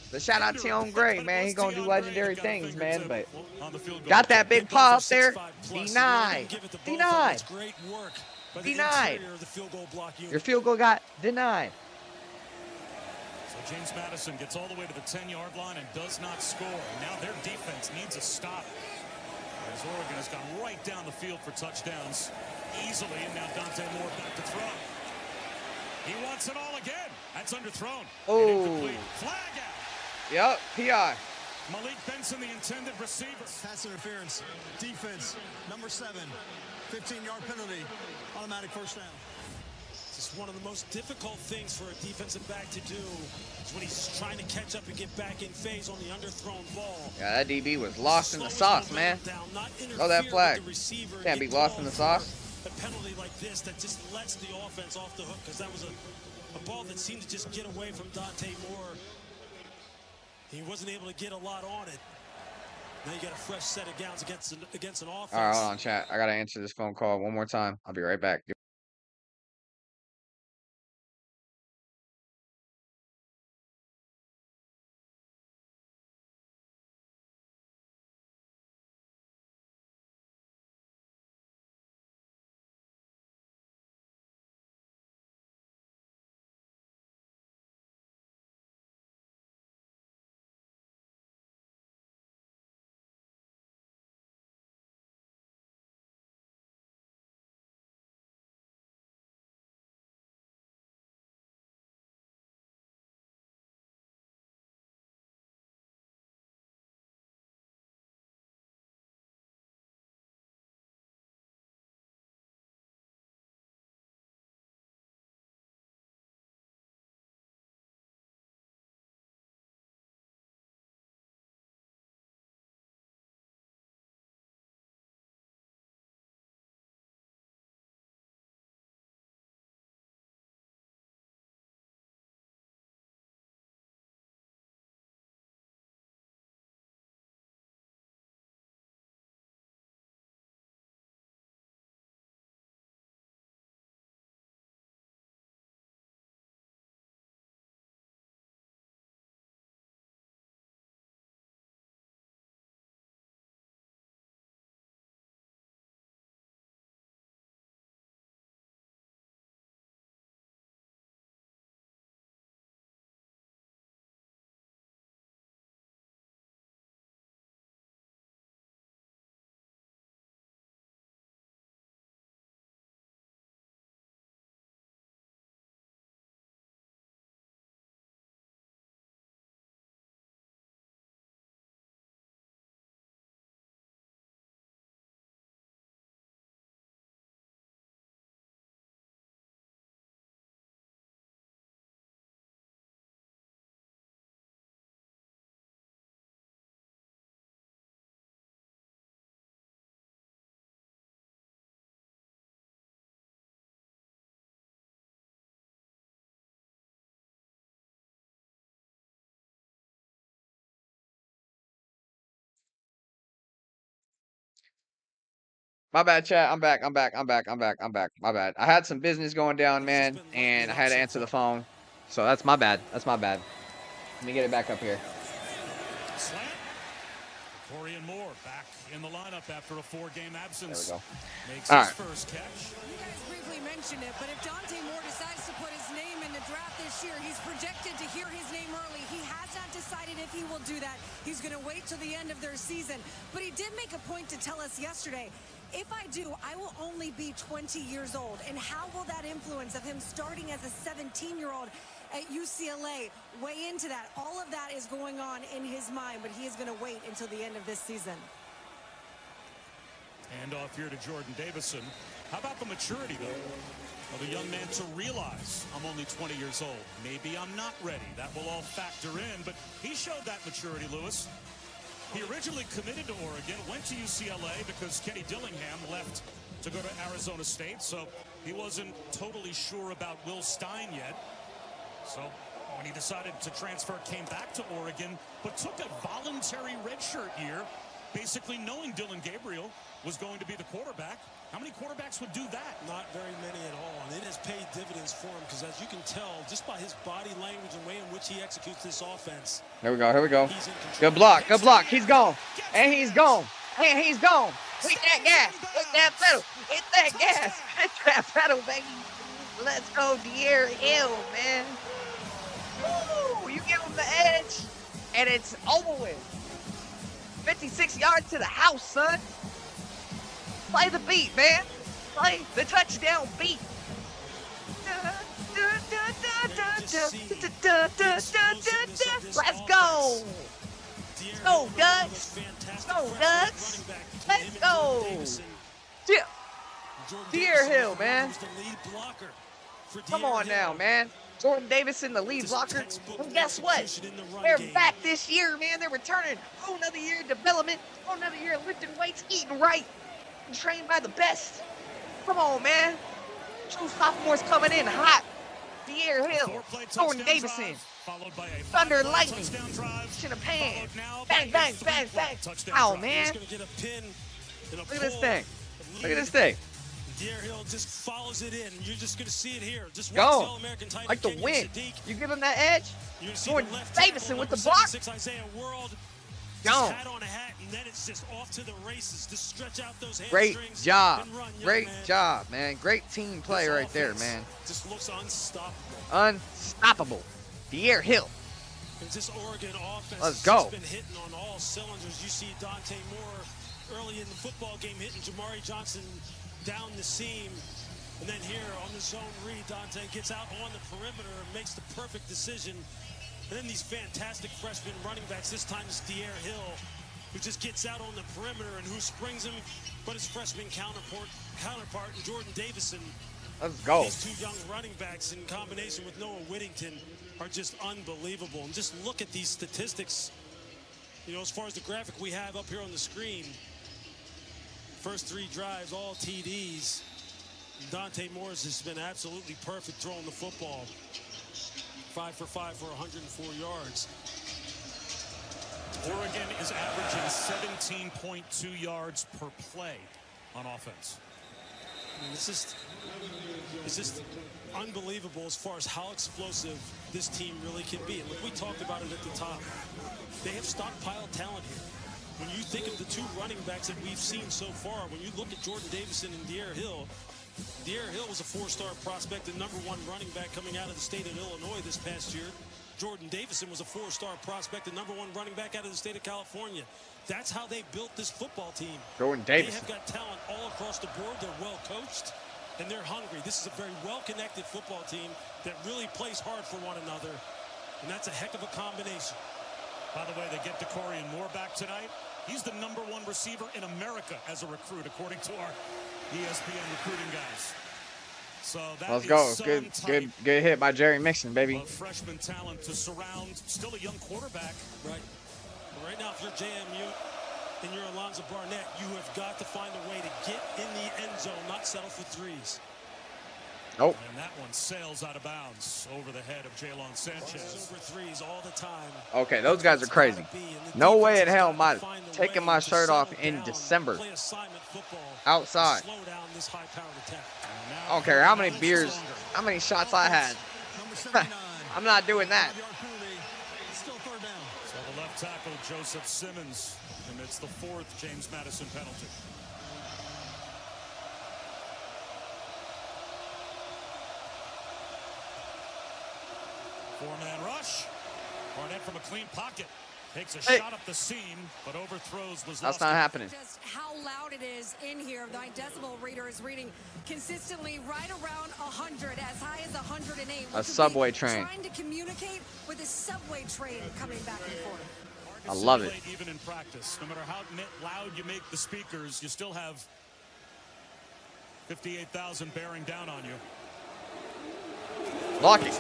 But shout out Tion Gray, man. He's gonna do legendary things, man. But got that big paw up there. Denied. Denied. Denied. Your field goal got denied. So James Madison gets all the way to the 10-yard line and does not score. Now their defense needs a stop. As Oregon has gone right down the field for touchdowns easily, and now Dante Moore back to throw. He wants it all again. That's underthrown. Oh. Flag out. Yep, PI. Malik Benson, the intended receiver. Pass interference. Defense. Number 7. 15-yard penalty. Automatic first down. It's one of the most difficult things for a defensive back to do is when he's trying to catch up and get back in phase on the underthrown ball. Yeah, that DB was lost in the sauce, man. Oh, that flag. Can't be lost in the sauce. A penalty like this that just lets the offense off the hook, because that was a ball that seemed to just get away from Dante Moore. He wasn't able to get a lot on it. Now you got a fresh set of downs against an offense. All right, hold on, chat. I got to answer this phone call one more time. I'll be right back. My bad, chat. I'm back. My bad. I had some business going down, man, and I had to answer the phone. So that's my bad. That's my bad. Let me get it back up here. Slant. Corian Moore back in the lineup after a 4-game absence. There we go. Makes All his right. first catch. You guys briefly mentioned it, but if Dante Moore decides to put his name in the draft this year, he's projected to hear his name early. He has not decided if he will do that. He's going to wait till the end of their season. But he did make a point to tell us yesterday, If I do, I will only be 20 years old. And how will that influence of him starting as a 17-year-old at UCLA weigh into that? All of that is going on in his mind, but he is going to wait until the end of this season. Hand off here to Jordan Davison. How about the maturity, though, of a young man to realize I'm only 20 years old. Maybe I'm not ready. That will all factor in, but he showed that maturity, Lewis. He originally committed to Oregon, went to UCLA because Kenny Dillingham left to go to Arizona State, so he wasn't totally sure about Will Stein yet. So when he decided to transfer, came back to Oregon, but took a voluntary redshirt year, basically knowing Dylan Gabriel was going to be the quarterback. How many quarterbacks would do that? Not very many at all, and it has paid dividends for him because, as you can tell, just by his body language and way in which he executes this offense. Here we go. Here we go. Good block. Good block. He's gone. And he's gone. And he's gone. Hit that gas. Hit that pedal. Hit that gas. Hit that pedal, baby. Let's go, De'Aaron Hill, man. Woo! You give him the edge, and it's over with. 56 yards to the house, son. Play the beat, man. Play the touchdown beat. Let's go. Let's go, Ducks. Let's go, Ducks. Let's go. De'Aaron Hill, man. Come on now, man. Jordan Davison, the lead blocker. And guess what? They're back this year, man. They're returning. Whole another year of development. Whole another year of lifting weights, eating right. Trained by the best. Come on, man. True sophomores coming in hot. De'Aaron Hill, Jordan Davison, Thunder Lightning, in a pan. Bang, bang, bang, bang. Ow, man. Look at this thing. Look at this thing. De'Aaron Hill just follows it in. You're just going to see it here. Just go. Like the wind. You give him that edge. Jordan Davison with the block. Gone. And then it's just off to the races. Just stretch out those great job. Great job, man. Great team play right there, man. Just looks unstoppable. Unstoppable. De'Aaron Hill. And this Oregon offense Let's go. has been hitting on all cylinders. You see Dante Moore early in the football game hitting Jamari Johnson down the seam. And then here on the zone read, Dante gets out on the perimeter and makes the perfect decision. And then these fantastic freshman running backs. This time it's De'Aaron Hill, who just gets out on the perimeter, and who springs him but his freshman counterpart Jordan Davison. Let's go. These two young running backs in combination with Noah Whittington are just unbelievable. And just look at these statistics. You know, as far as the graphic we have up here on the screen, first three drives, all TDs. Dante Morris has been absolutely perfect throwing the football. 5 for 5 for 104 yards. Oregon is averaging 17.2 yards per play on offense. I mean, it's just unbelievable as far as how explosive this team really can be. And look, we talked about it at the top. They have stockpiled talent here. When you think of the two running backs that we've seen so far, when you look at Jordan Davison and De'Aaron Hill was a four-star prospect and #1 running back coming out of the state of Illinois this past year. Jordan Davison was a four-star prospect and #1 running back out of the state of California. That's how they built this football team. Jordan Davison. They have got talent all across the board. They're well coached and they're hungry. This is a very well-connected football team that really plays hard for one another, and that's a heck of a combination. By the way, they get Decorian Moore back tonight. He's the #1 receiver in America as a recruit, according to our ESPN recruiting guys. So that Let's go. Good hit by Jerry Mixon, baby. Freshman talent to surround still a young quarterback. Right. But right now, if you're JMU and you're Alonzo Barnett, you have got to find a way to get in the end zone, not settle for threes. Nope. And that one sails out of bounds over the head of Jalen Sanchez. Over threes all the time. Okay, those guys are crazy. No way in hell am I taking my shirt off in December. Outside. I don't care how many beers, how many shots I had. I'm not doing that. So the left tackle, Joseph Simmons, amidst the 4th James Madison penalty. Four-man rush. Barnett from a clean pocket. Takes a Hey. shot up the seam, but overthrows was That's lost. not happening. Just how loud it is in here. The decibel reader is reading consistently right around 100, as high as 108. which would be subway train. Trying to communicate with a subway train coming back and forth. To I love it. simulate even in practice. No matter how loud you make the speakers, you still have 58,000 bearing down on you. Block it.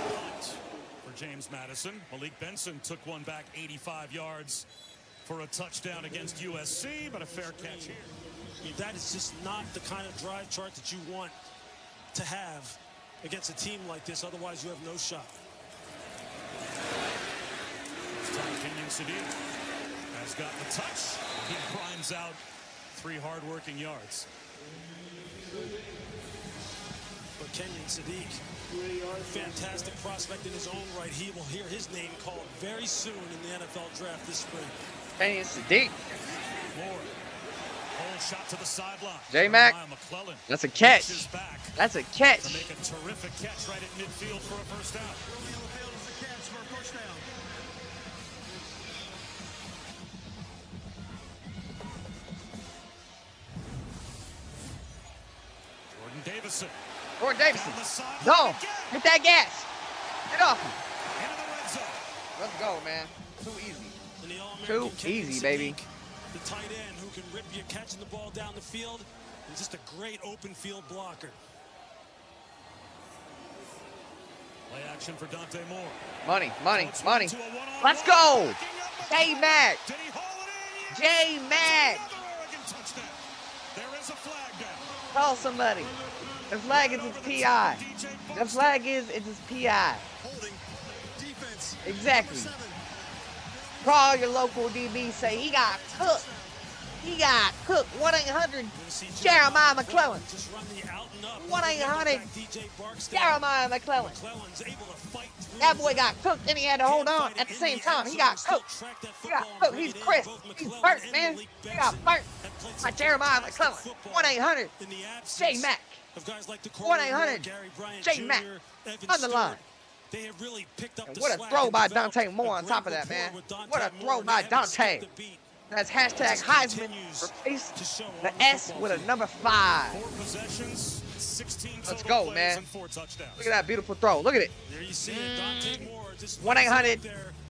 For James Madison, Malik Benson took one back 85 yards for a touchdown against USC, but a fair catch here. I mean, that is just not the kind of drive chart that you want to have against a team like this. Otherwise, you have no shot. Kenyon Sadiq has got the touch. He primes out 3 hard-working yards. But Kenyon Sadiq, fantastic prospect in his own right. He will hear his name called very soon in the NFL draft this spring. Kenyon Sadiq. Moore. Whole shot to the sideline. J-Mac. McClellan That's a catch. reaches back That's a to catch. make a terrific catch right at midfield for a first down. Jordan Davison. Jordan Davison. Down the sideline No. again. Hit that gas. Get off him. Into the red zone. Let's go, man. Too easy. And the All-American Too Kenyon easy, baby. Sadiq, the tight end who can rip you catching the ball down the field, and just a great open field blocker. Play action for Dante Moore. Money, money, It's money. to a one-on-one. Let's go. Backing up J-Mac. Did he haul it in? Yes. J-Mac. Another Oregon touchdown. There is a flag down. Call somebody. The flag is his PI. The flag is it's his PI. Holding. Defense. Exactly. Number 7. Call your local DB. Say he got cooked. He got cooked. 1-800 Jeremiah McClellan. Just run the out and up. 1-800 DJ Barksdale. Jeremiah McClellan. McClellan's able to fight through. That boy got cooked and he had to hold on at the same time. He got cooked. He got cooked. He's crisp. He's burnt, man. He got burnt by Jeremiah McClellan. 1-800 J-Mac. 1-800 J-Mac. On the line. They have really picked up And the what a slack throw and by developed Dante a Moore on great top of that, rapport man. with Dante What a Moore, throw and by they haven't Dante. skipped a beat. That's hashtag Just Heisman. continues Replace to show the on the S football with a field. number 5. 4 possessions, 16 total Let's go, plays, man. and 4 touchdowns. Look at that beautiful throw. Look at it. There you see it. Dante Moore just 1-800